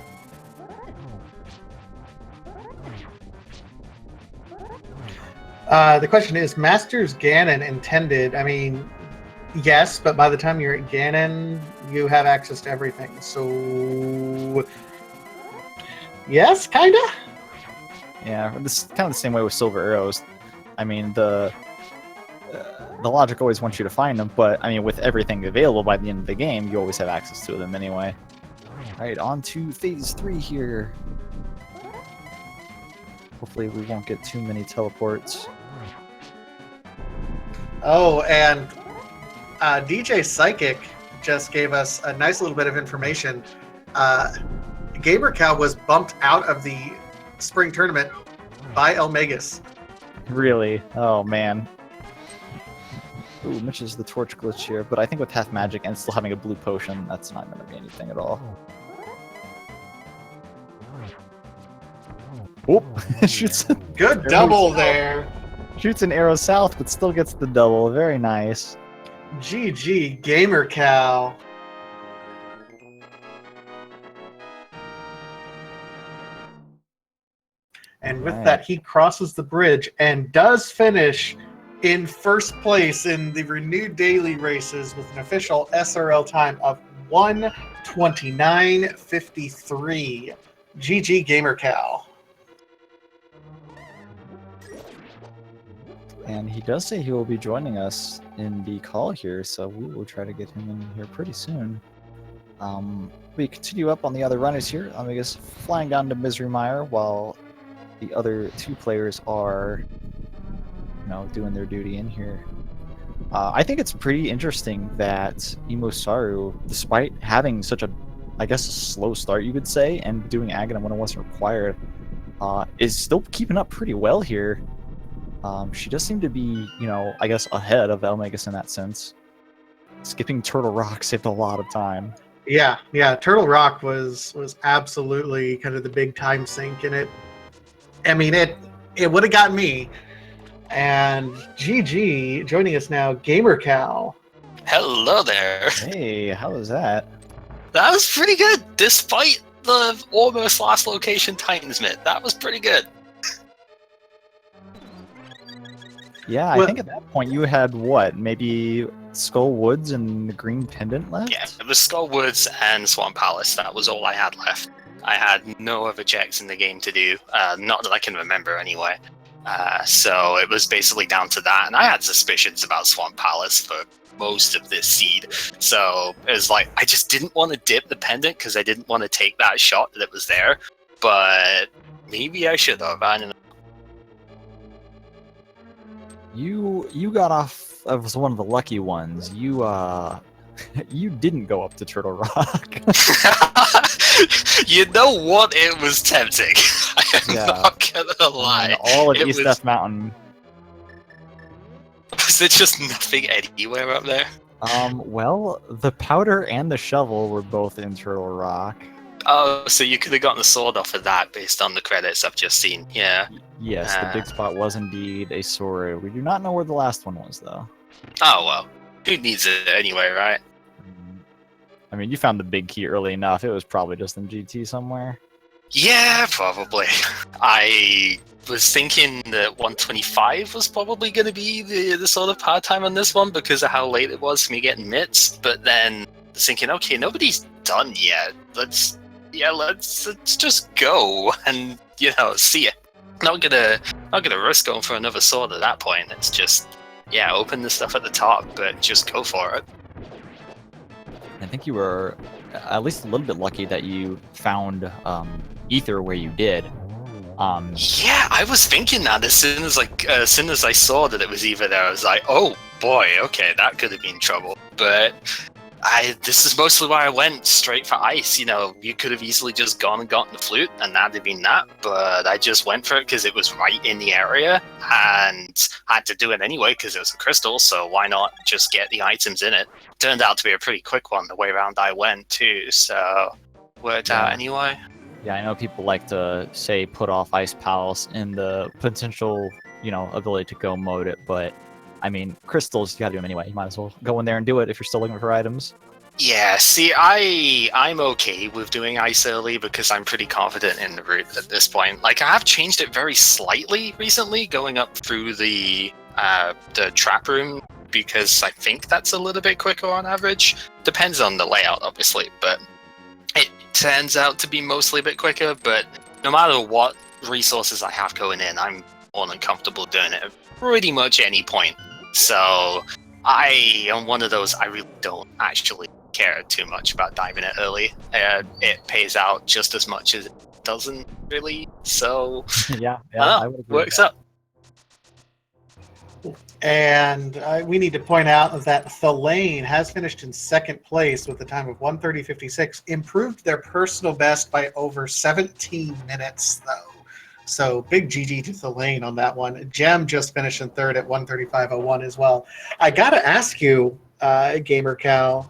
The question is, Masters Ganon intended? I mean, yes, but by the time you're at Ganon, you have access to everything. So, yes, kinda. Yeah, this is kind of the same way with Silver Arrows. I mean, the logic always wants you to find them, but I mean, with everything available by the end of the game, you always have access to them anyway. All right, on to Phase 3 here. Hopefully we won't get too many teleports. Oh, and DJ Psychic just gave us a nice little bit of information. Gamer Cow was bumped out of the spring tournament by Megasis. Really? Oh man. Ooh, misses the torch glitch here, but I think with half magic and still having a blue potion, that's not going to be anything at all. Oop! Shoots. Good double there. Shoots an arrow south, but still gets the double. Very nice. GG Gamer Cow. And with that, he crosses the bridge and does finish in first place in the renewed daily races with an official SRL time of 1:29.53. GG Gamer Cow. And he does say he will be joining us in the call here, so we will try to get him in here pretty soon. We continue up on the other runners here. Megasis flying down to Misery Mire while the other two players are, doing their duty in here. I think it's pretty interesting that Imosaru, despite having such a, slow start, you could say, and doing Aghanim when it wasn't required, is still keeping up pretty well here. She does seem to be, ahead of Megasis in that sense. Skipping Turtle Rock saved a lot of time. Yeah, Turtle Rock was absolutely kind of the big time sink in it. I mean, it would have got me. And GG joining us now, Gamer Cow. Hello there. Hey, how was that? That was pretty good, despite the almost last location Titans Myth. That was pretty good. Yeah, I think at that point you had what? Maybe Skull Woods and the Green Pendant left? Yeah, it was Skull Woods and Swamp Palace. That was all I had left. I had no other checks in the game to do, not that I can remember anyway. So it was basically down to that, and I had suspicions about Swamp Palace for most of this seed. So it was like, I just didn't want to dip the pendant because I didn't want to take that shot that it was there, but maybe I should have. I don't know. You got off as one of the lucky ones. You you didn't go up to Turtle Rock. You know what? It was tempting. I am not gonna lie. And all of East Death Mountain. Was there just nothing anywhere up there? Well, the powder and the shovel were both in Turtle Rock. Oh, so you could have gotten the sword off of that based on the credits I've just seen. Yeah. Yes, the big spot was indeed a sword. We do not know where the last one was, though. Oh, well. Who needs it anyway, right? I mean, you found the big key early enough. It was probably just in GT somewhere. Yeah, probably. I was thinking that 125 was probably going to be the sort of hard time on this one because of how late it was for me getting mitts. But then thinking, okay, nobody's done yet. Let's just go and see it. Not gonna risk going for another sword at that point. It's just open the stuff at the top, but just go for it. I think you were at least a little bit lucky that you found Ether where you did. Yeah, I was thinking that as soon as I saw that it was Ether there, I was like, oh boy, okay, that could have been trouble. But this is mostly why I went straight for ice. You could have easily just gone and gotten the flute, and that'd have been that. But I just went for it because it was right in the area, and I had to do it anyway because it was a crystal. So why not just get the items in it? Turned out to be a pretty quick one the way around I went too. So worked out anyway. Yeah, I know people like to say put off Ice Palace in the potential, ability to go mode it, but I mean, crystals, you gotta do them anyway. You might as well go in there and do it if you're still looking for items. Yeah, see, I'm okay with doing ice early because I'm pretty confident in the route at this point. Like, I have changed it very slightly recently, going up through the trap room, because I think that's a little bit quicker on average. Depends on the layout, obviously, but it turns out to be mostly a bit quicker. But no matter what resources I have going in, I'm more than comfortable doing it at pretty much any point. So I am one of those, I really don't actually care too much about diving it early. It pays out just as much as it doesn't really. So yeah, I would agree works up. And we need to point out that Thalane has finished in second place with a time of 1:30.56, improved their personal best by over 17 minutes, though. So big GG to Thalane on that one. Gem just finished in third at 1:35.01 as well. I got to ask you, Gamer Cow,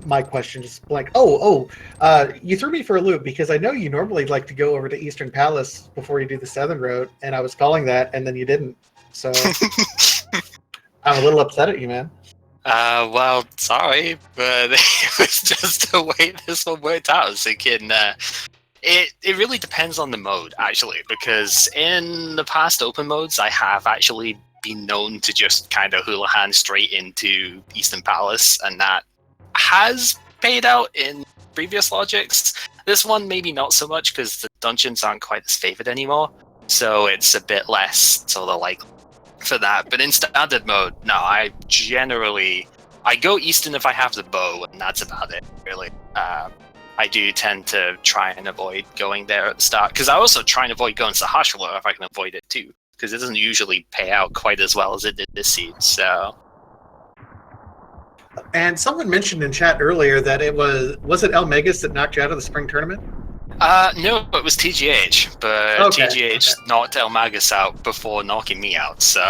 my question just blank. You threw me for a loop because I know you normally like to go over to Eastern Palace before you do the Southern Road, and I was calling that, and then you didn't. So I'm a little upset at you, man. Well, sorry, but it was just the way this one worked out. I was thinking, it really depends on the mode, actually, because in the past open modes, I have actually been known to just kind of hula hand straight into Eastern Palace, and that has paid out in previous logics. This one maybe not so much because the dungeons aren't quite as favored anymore, so it's a bit less sort of like for that. But in standard mode, no, I go Eastern if I have the bow, and that's about it, really. I do tend to try and avoid going there at the start, because I also try and avoid going to Sahasrahla if I can avoid it too, because it doesn't usually pay out quite as well as it did this seed, so... And someone mentioned in chat earlier that it was it El Megas that knocked you out of the spring tournament? No, it was TGH, but TGH knocked El Magus out before knocking me out, so...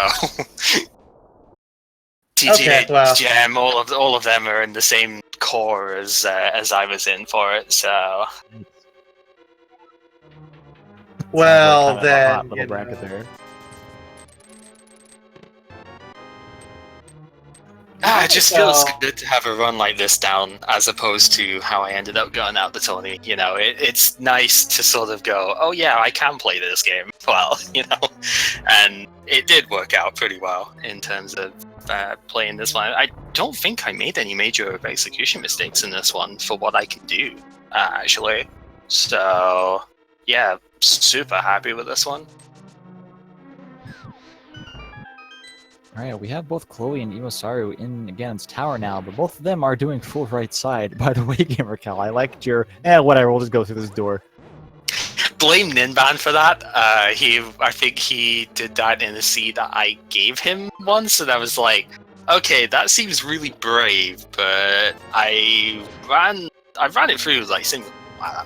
TGH, Gem, all of them are in the same core as I was in for it, so... Well, like then... a hot little bracket there. It just feels good to have a run like this down, as opposed to how I ended up going out the tourney. You know, it's nice to sort of go, oh yeah, I can play this game well, you know, and it did work out pretty well in terms of playing this one. I don't think I made any major execution mistakes in this one for what I can do, actually. So, yeah, super happy with this one. Alright, we have both Chloe and Iwasaru in against Tower now, but both of them are doing full right side. By the way, Gamer Cal, I liked your... whatever, we'll just go through this door. Blame Ninban for that. I think he did that in a seed that I gave him once, and I was like, okay, that seems really brave, but I ran it through like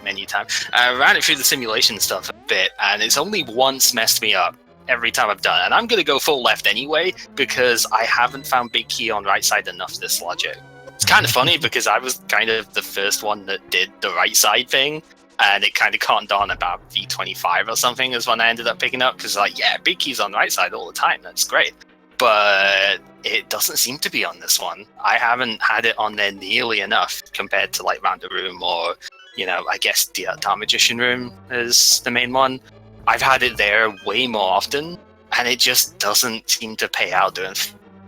many times. I ran it through the simulation stuff a bit, and it's only once messed me up every time I've done it. And I'm going to go full left anyway, because I haven't found big key on right side enough this logic. It's kind of funny because I was kind of the first one that did the right side thing, and it kind of caught on about V25 or something is when I ended up picking up, because like, yeah, big key's on right side all the time, that's great. But it doesn't seem to be on this one. I haven't had it on there nearly enough compared to like Round the Room, or, you know, I guess the Dark Magician Room is the main one. I've had it there way more often, and it just doesn't seem to pay out doing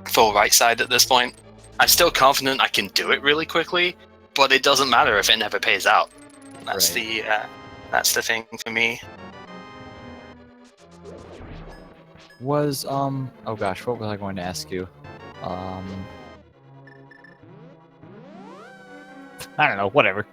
full right side at this point. I'm still confident I can do it really quickly, but it doesn't matter if it never pays out. That's right. That's the thing for me. Was oh gosh, what was I going to ask you? I don't know, whatever.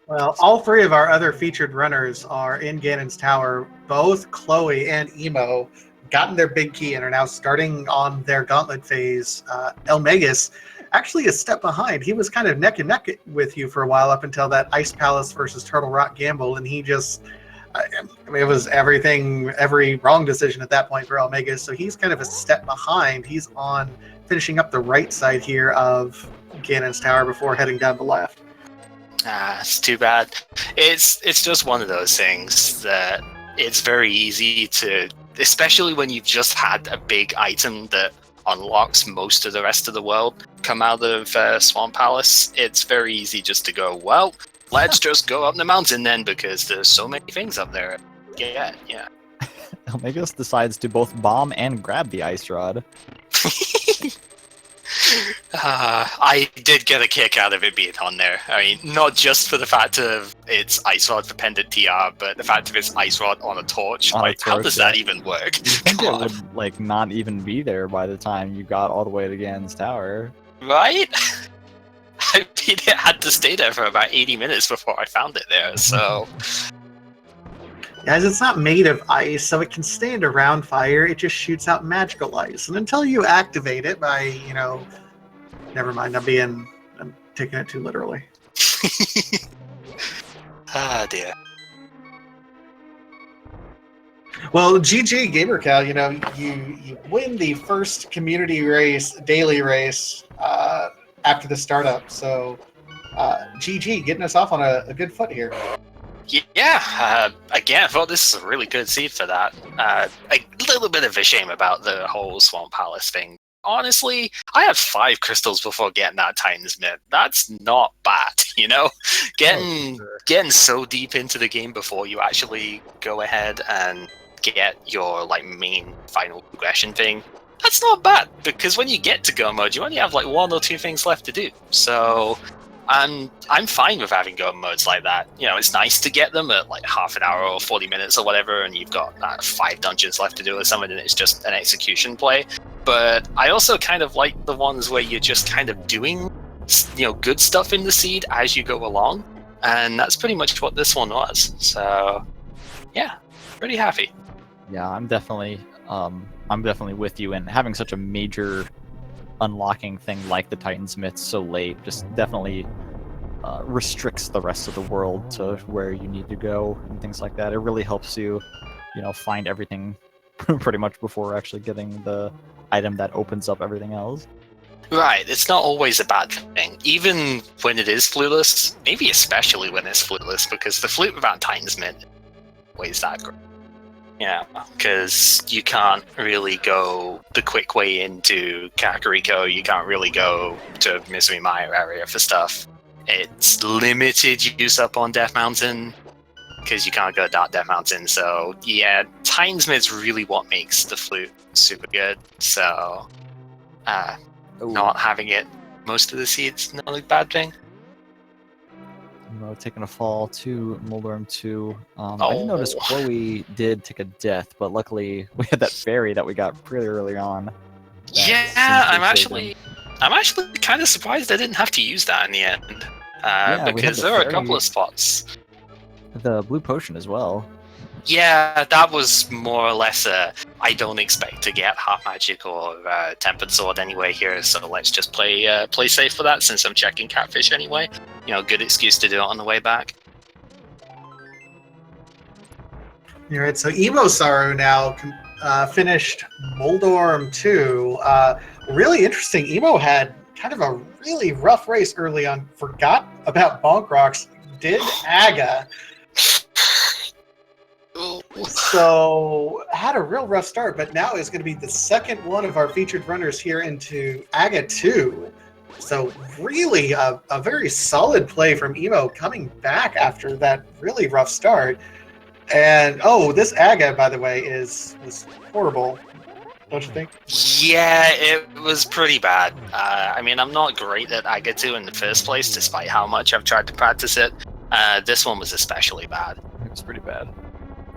Well, all three of our other featured runners are in Ganon's Tower. Both Chloe and Emo gotten their big key and are now starting on their gauntlet phase. El Megas actually a step behind. He was kind of neck and neck with you for a while up until that Ice Palace versus Turtle Rock gamble, and he just... it was every wrong decision at that point for El Megas, so he's kind of a step behind. He's on finishing up the right side here of Ganon's Tower before heading down the left. It's too bad. It's just one of those things that it's very easy to, especially when you've just had a big item that unlocks most of the rest of the world come out of Swamp Palace. It's very easy just to go, well, let's just go up the mountain then, because there's so many things up there. Yeah. El Megas decides to both bomb and grab the ice rod. I did get a kick out of it being on there. I mean, not just for the fact of its ice rod for pendant TR, but the fact of its ice rod on a torch. How does that even work? You think it would like not even be there by the time you got all the way to Ganon's Tower, right? I mean, it had to stay there for about 80 minutes before I found it there, so... Guys, it's not made of ice, so it can stand around fire. It just shoots out magical ice. And until you activate it by, never mind, I'm taking it too literally. Ah, dear. Well, GG GamerCal, you win the first community race, daily race, after the startup. So, GG, getting us off on a good foot here. Yeah, again, I thought this is a really good seed for that. A little bit of a shame about the whole Swamp Palace thing. Honestly, I had 5 crystals before getting that Titan's Myth. That's not bad, Getting so deep into the game before you actually go ahead and get your main final progression thing, that's not bad, because when you get to go mode, you only have 1 or 2 things left to do. So I'm fine with having go modes like that. It's nice to get them at half an hour or 40 minutes or whatever, and you've got 5 dungeons left to do or something, and it's just an execution play. But I also kind of like the ones where you're just kind of doing good stuff in the seed as you go along, and that's pretty much what this one was. So yeah, pretty happy. Yeah, I'm definitely with you, and having such a major unlocking thing like the Titan's Myth so late just definitely restricts the rest of the world to where you need to go and things like that. It really helps you, find everything pretty much before actually getting the item that opens up everything else. Right, it's not always a bad thing. Even when it is fluteless, maybe especially when it's fluteless, because the flute without Titan's Myth is always that great. Because you can't really go the quick way into Kakariko, you can't really go to Misery Mire area for stuff. It's limited use up on Death Mountain, because you can't go to Death Mountain, so yeah, Titan's Myth's really what makes the flute super good, so not having it most of the seeds, not a bad thing. Taking a fall to Moldorm 2. I did notice Chloe did take a death, but luckily we had that fairy that we got pretty early on. Yeah, I'm actually kind of surprised I didn't have to use that in the end, because there were a couple of spots. The blue potion as well. Yeah, that was more or less I don't expect to get Half Magic or Tempered Sword anyway here, so let's just play safe for that since I'm checking Catfish anyway. Good excuse to do it on the way back. All right, so Emo Saru now finished Moldorm 2. Really interesting. Emo had kind of a really rough race early on. Forgot about Bonk Rocks. Did Aga. So had a real rough start, but now is going to be the second one of our featured runners here into Aga 2. So really a very solid play from Emo coming back after that really rough start. And this Aga, by the way, was horrible, don't you think? Yeah, it was pretty bad. I'm not great at Aga 2 in the first place, despite how much I've tried to practice it. This one was especially bad. It was pretty bad,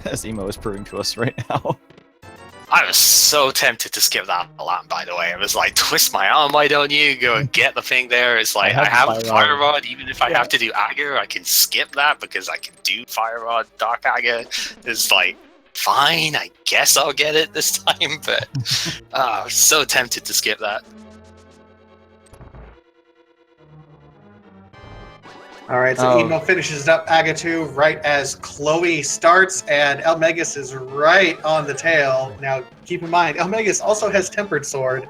as Emo is proving to us right now. I was so tempted to skip that lap, by the way. I was like, twist my arm, why don't you? Go and get the thing there. It's like, I have Fire Rod. Even if I have to do Aga, I can skip that because I can do Fire Rod, Dark Aga. It's like, fine, I guess I'll get it this time. But I was so tempted to skip that. All right, so Emo finishes up Aga 2 right as Chloe starts, and Megasis is right on the tail. Now, keep in mind, Megasis also has Tempered Sword,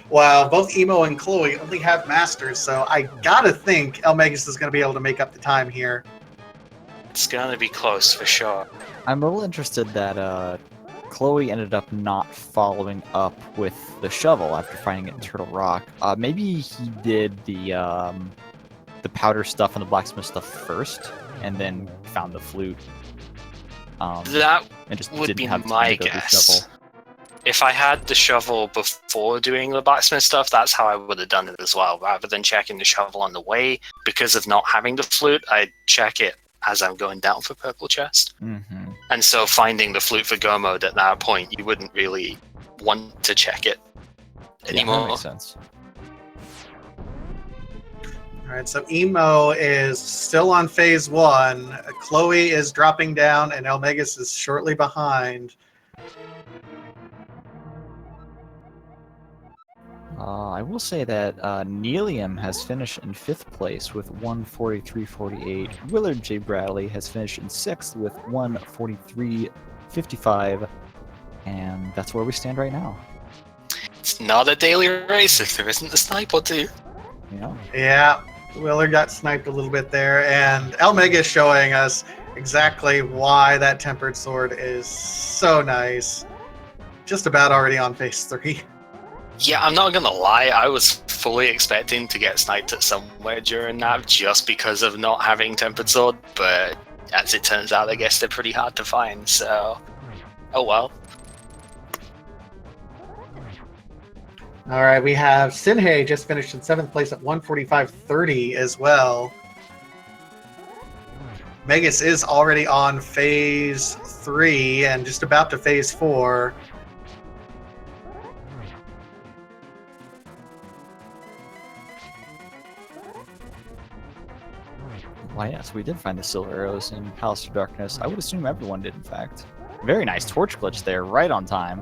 while both Emo and Chloe only have Masters, so I gotta think Megasis is going to be able to make up the time here. It's going to be close, for sure. I'm a little interested that Chloe ended up not following up with the shovel after finding it in Turtle Rock. Maybe he did the powder stuff and the blacksmith stuff first, and then found the flute. That would be my guess. If I had the shovel before doing the blacksmith stuff, that's how I would have done it as well. Rather than checking the shovel on the way, because of not having the flute, I'd check it as I'm going down for purple chest. Mm-hmm. And so finding the flute for go mode at that point, you wouldn't really want to check it anymore. Yeah, that makes sense. All right, so Emo is still on phase 1. Chloe is dropping down, and Elmegus is shortly behind. I will say that Nelium has finished in 5th place with 143.48. Willard J. Bradley has finished in 6th with 143.55. And that's where we stand right now. It's not a daily race if there isn't a snipe or two. Yeah, Willard got sniped a little bit there, and Elmega is showing us exactly why that Tempered Sword is so nice. Just about already on phase 3. Yeah, I'm not gonna lie, I was fully expecting to get sniped at somewhere during that just because of not having Tempered Sword, but as it turns out, I guess they're pretty hard to find, so... Oh well. All right, we have Sinhei just finished in 7th place at 145.30 as well. Megas is already on phase 3 and just about to phase 4. Why, yes, we did find the silver arrows in Palace of Darkness. I would assume everyone did, in fact. Very nice torch glitch there, right on time.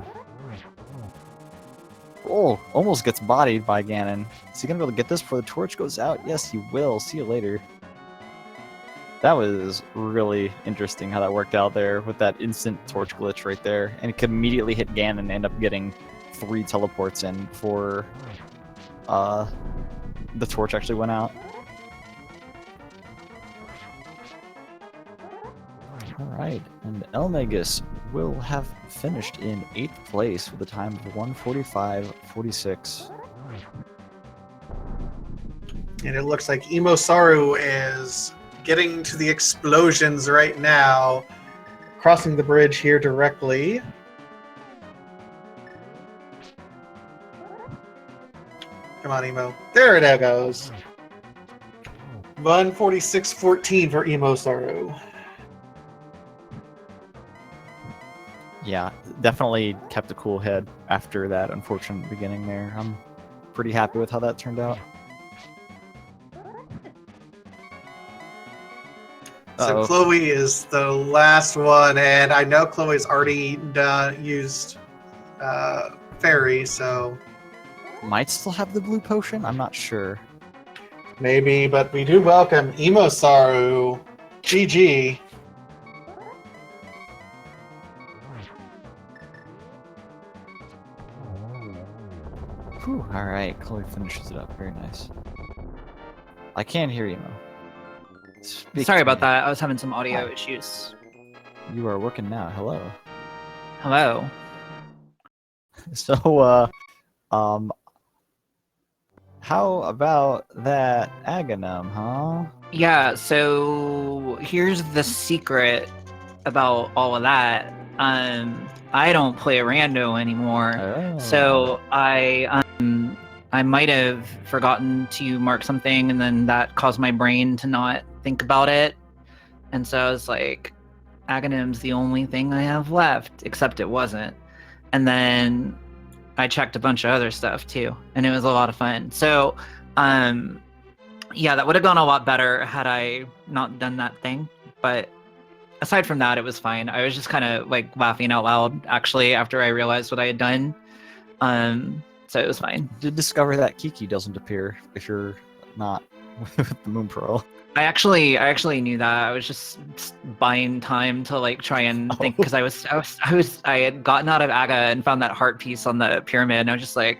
Oh, almost gets bodied by Ganon. Is he going to be able to get this before the torch goes out? Yes, he will. See you later. That was really interesting how that worked out there with that instant torch glitch right there. And it could immediately hit Ganon and end up getting 3 teleports in before the torch actually went out. Alright, and Elmegus will have finished in 8th place with a time of 1:45.46. And it looks like Emo Saru is getting to the explosions right now, crossing the bridge here directly. Come on, Emo. There it goes. 146.14 for Emo Saru. Yeah, definitely kept a cool head after that unfortunate beginning there. I'm pretty happy with how that turned out. So Chloe is the last one, and I know Chloe's already used Fairy, so... Might still have the blue potion? I'm not sure. Maybe, but we do welcome Emo Saru. GG. Whew, alright, Chloe finishes it up. Very nice. I can't hear you, Mo. Speak Sorry to about me. that. I was having some audio Hi. issues. You are working now. Hello. Hello. So, how about that Aghanim, huh? Yeah, so here's the secret about all of that. I don't play rando anymore. Oh. So I might have forgotten to mark something, and then that caused my brain to not think about it. And so I was like, Aghanim's the only thing I have left, except it wasn't. And then I checked a bunch of other stuff too, and it was a lot of fun. So, yeah, that would have gone a lot better had I not done that thing. But aside from that, it was fine. I was just kind of like laughing out loud actually after I realized what I had done. So it was fine. Did discover that Kiki doesn't appear if you're not with the Moon Pearl. I actually knew that. I was just buying time to like try and think, because I had gotten out of Aga and found that heart piece on the pyramid, and I was just like,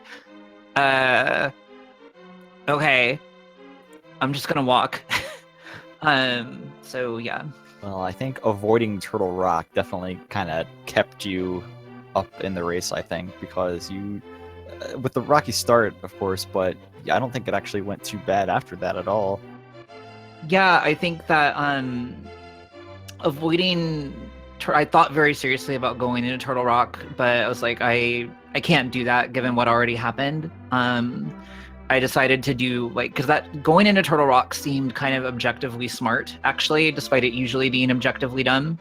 okay, I'm just gonna walk. So yeah. Well, I think avoiding Turtle Rock definitely kind of kept you up in the race, I think, because you, with the rocky start, of course, but yeah, I don't think it actually went too bad after that at all. Yeah, I think that avoiding. I thought very seriously about going into Turtle Rock, but I was like, I can't do that given what already happened. I decided to do because that going into Turtle Rock seemed kind of objectively smart, actually, despite it usually being objectively dumb.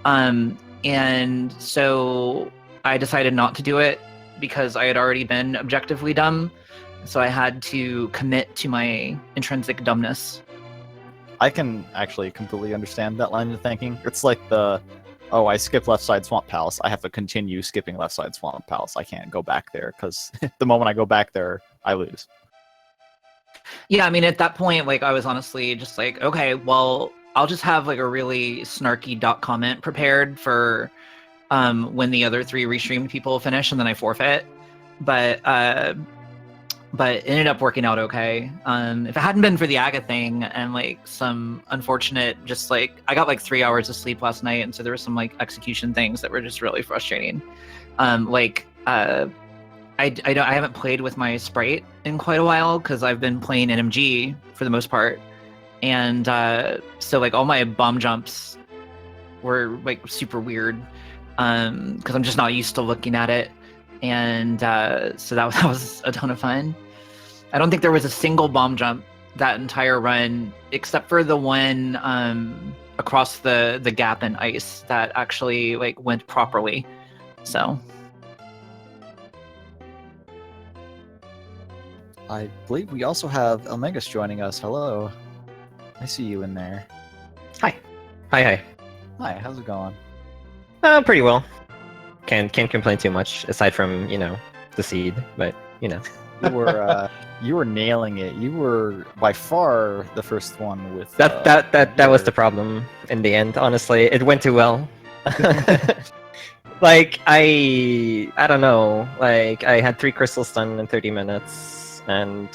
And so I decided not to do it because I had already been objectively dumb. So I had to commit to my intrinsic dumbness. I can actually completely understand that line of thinking. It's like I skipped left side Swamp Palace. I have to continue skipping left side Swamp Palace. I can't go back there because the moment I go back there, I lose. Yeah, I mean, at that point, like, I was honestly just like, okay, well, I'll just have like a really snarky dot comment prepared for when the other 3 restreamed people finish, and then I forfeit. But it ended up working out okay. If it hadn't been for the Aga thing and like some unfortunate, just like I got like 3 hours of sleep last night, and so there were some like execution things that were just really frustrating. I haven't played with my sprite in quite a while because I've been playing NMG for the most part, and so like all my bomb jumps were like super weird because I'm just not used to looking at it. And so that was a ton of fun. I don't think there was a single bomb jump that entire run, except for the one across the gap in ice that actually like went properly. So I believe we also have Elmegus joining us. Hello. I see you in there. Hi. Hi. Hi, how's it going? Pretty well. Can't complain too much aside from the seed, but You were nailing it. You were by far the first one with that was the problem in the end. Honestly, it went too well. Like I don't know. Like I had 3 crystals done in 30 minutes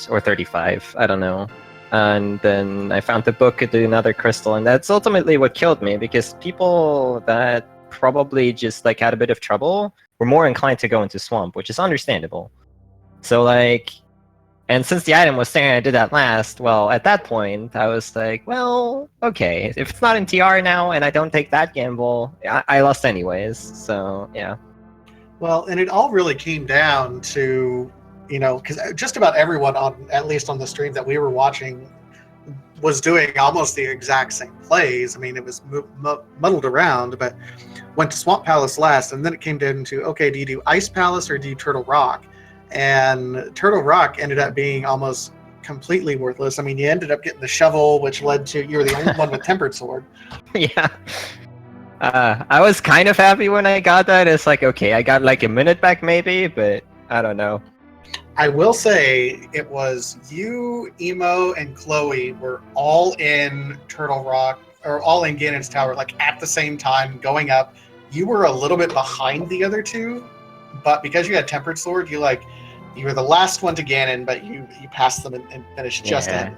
or 35. I don't know. And then I found the book to do another crystal, and that's ultimately what killed me because people that probably just like had a bit of trouble were more inclined to go into swamp, which is understandable. So like, and since the item was there and I did that last, well, at that point I was like, well, okay, if it's not in TR now and I don't take that gamble, I lost anyways. So yeah. Well, and it all really came down to, because just about everyone at least on the stream that we were watching was doing almost the exact same plays. I mean, it was muddled around, but went to Swamp Palace last, and then it came down to, okay, do you do Ice Palace or do you Turtle Rock? And Turtle Rock ended up being almost completely worthless. I mean, you ended up getting the shovel, which led to you were the only one with Tempered Sword. Yeah. I was kind of happy when I got that. It's like, okay, I got like a minute back maybe, but I don't know. I will say it was you, Emo, and Chloe were all in Turtle Rock, or all in Ganon's Tower, like at the same time going up. You were a little bit behind the other 2, but because you had Tempered Sword, you were the last one to Ganon, but you passed them and finished just ahead.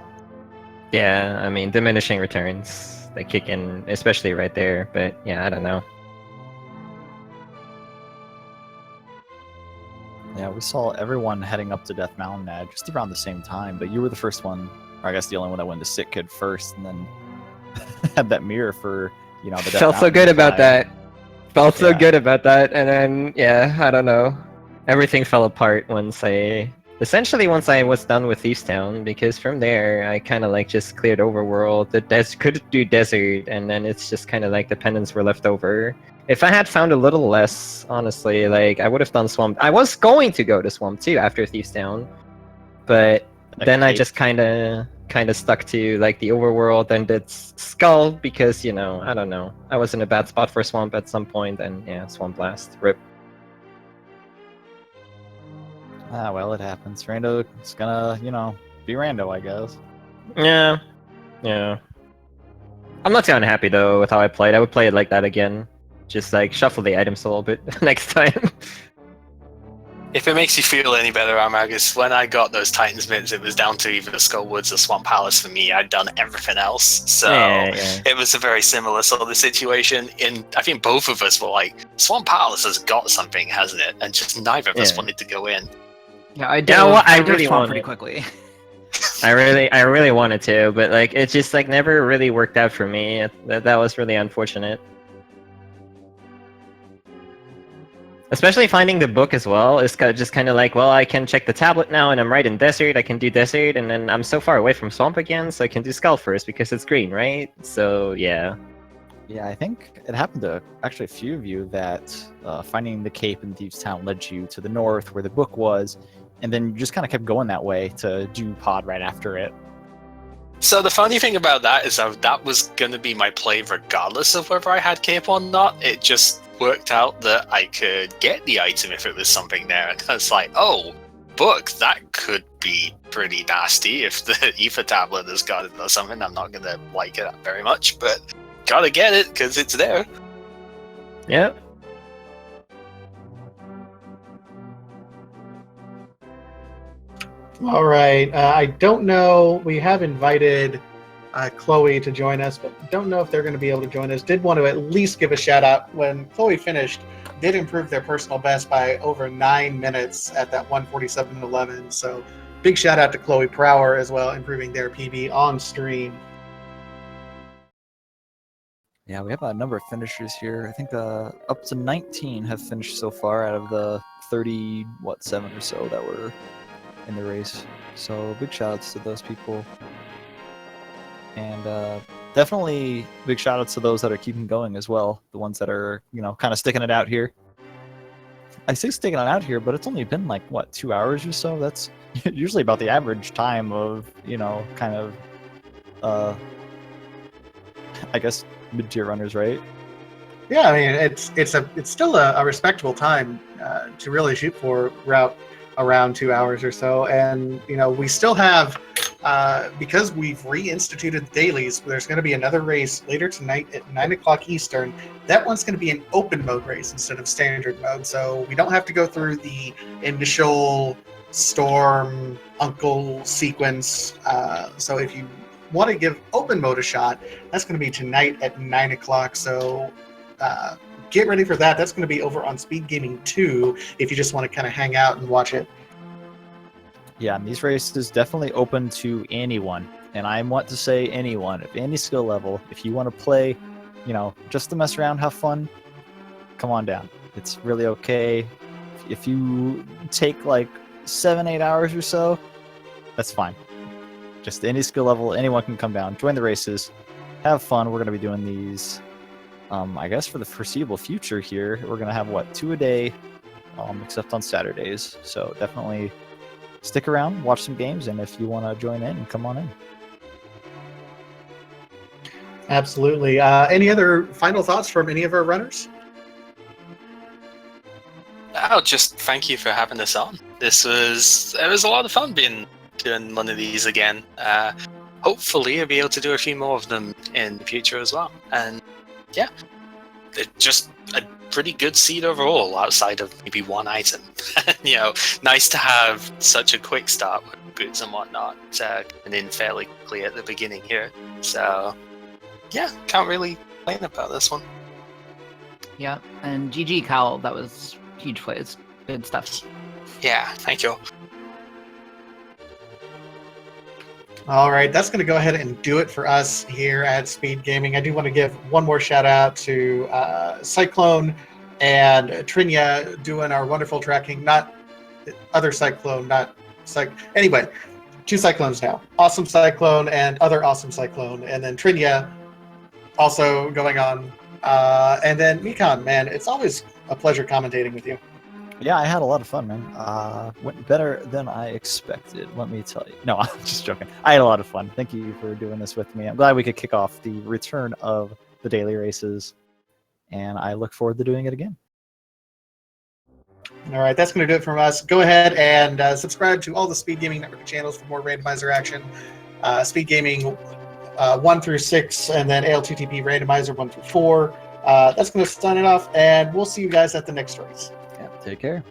Yeah, I mean, diminishing returns, they kick in, especially right there, but yeah, I don't know. Yeah, we saw everyone heading up to Death Mountain at just around the same time, but you were the first one, or I guess the only one that went to Sick Kid first, and then had that mirror for, the Death Felt so Mountain good about fly. that. Felt so Yeah. good about that, and then, yeah, I don't know. Everything fell apart once I was done with Thieves Town, because from there, I kind of like just cleared overworld, could do desert, and then it's just kind of like the pendants were left over. If I had found a little less, honestly, like I would have done Swamp. I was going to go to Swamp too after Thieves Town, but then I just kind of stuck to like the overworld and did Skull because I don't know. I was in a bad spot for Swamp at some point, and yeah, Swamp Blast. Rip. Ah, well, it happens. Rando is gonna, be Rando, I guess. Yeah. I'm not too unhappy though with how I played. I would play it like that again. Just like shuffle the items a little bit next time. If it makes you feel any better, Amagus, when I got those Titans mitts, it was down to either Skullwoods or Swamp Palace for me. I'd done everything else, so Yeah. it was a very similar sort of situation. I think both of us were like, Swamp Palace has got something, hasn't it? And just neither of us wanted to go in. yeah, I did. Yeah, well, I did really Swamp wanted- pretty quickly. I really wanted to, but like it just like never really worked out for me. That was really unfortunate. Especially finding the book as well is just kind of like, well, I can check the tablet now, and I'm right in desert. I can do desert, and then I'm so far away from swamp again, so I can do skull first because it's green, right? So yeah. Yeah, I think it happened to actually a few of you that finding the cape in Thieves Town led you to the north where the book was. and then you just kind of kept going that way to do pod right after it. So the funny thing about that is that was going to be my play regardless of whether I had cape or not. It just worked out that I could get the item if it was something there. And I was like, oh, book, that could be pretty nasty if the ether tablet has got it or something. I'm not going to like it very much, but gotta get it because it's there. Yep. All right. I don't know. We have invited Chloe to join us, but don't know if they're going to be able to join us. Did want to at least give a shout out. When Chloe finished, did improve their personal best by over 9 minutes at that 147.11. So big shout out to Chloe Prower as well, improving their PB on stream. Yeah, we have a number of finishers here. I think up to 19 have finished so far out of the 7 or so that were in the race. So big shout outs to those people. And definitely big shout outs to those that are keeping going as well. The ones that are, kind of sticking it out here. I say sticking it out here, but it's only been 2 hours or so. That's usually about the average time of, kind of, I guess, mid-tier runners, right? Yeah, I mean, it's still a respectable time to really shoot for around 2 hours or so. And, we still have, because we've reinstituted dailies, there's going to be another race later tonight at 9 o'clock Eastern. That one's going to be an open mode race instead of standard mode. So we don't have to go through the initial storm uncle sequence. So if you want to give open mode a shot, that's going to be tonight at 9 o'clock. So get ready for that. That's going to be over on Speed Gaming 2 if you just want to kind of hang out and watch it. Yeah, and these races definitely open to anyone. And I want to say anyone, at any skill level. If you want to play, just to mess around, have fun, come on down. It's really okay. If you take 7-8 hours or so, that's fine. Just any skill level, anyone can come down, join the races, have fun. We're going to be doing these, I guess, for the foreseeable future here. We're going to have, 2 a day, except on Saturdays. So definitely stick around, watch some games, and if you want to join in, come on in. Absolutely. Any other final thoughts from any of our runners? I'll just thank you for having us on. It was a lot of fun doing one of these again. Hopefully I'll be able to do a few more of them in the future as well. And yeah, it's just a pretty good seed overall outside of maybe one item. Nice to have such a quick start with boots and whatnot, and in fairly quickly at the beginning here. So yeah, can't really complain about this one. Yeah, and GG Cal, that was huge plays. Good stuff. Yeah, thank you. All right, that's going to go ahead and do it for us here at Speed Gaming. I do want to give one more shout out to Cyclone and Trinia doing our wonderful tracking. Not other Cyclone, Anyway, 2 Cyclones now. Awesome Cyclone and other awesome Cyclone. And then Trinia also going on. And then Mikon, man, it's always a pleasure commentating with you. Yeah, I had a lot of fun, man. Went better than I expected, let me tell you. No, I'm just joking. I had a lot of fun. Thank you for doing this with me. I'm glad we could kick off the return of the daily races, and I look forward to doing it again. All right, that's going to do it from us. Go ahead and subscribe to all the Speed Gaming Network channels for more randomizer action. Speed Gaming 1 through 6, and then ALTTP Randomizer 1 through 4. That's going to sign it off, and we'll see you guys at the next race. Yeah, take care.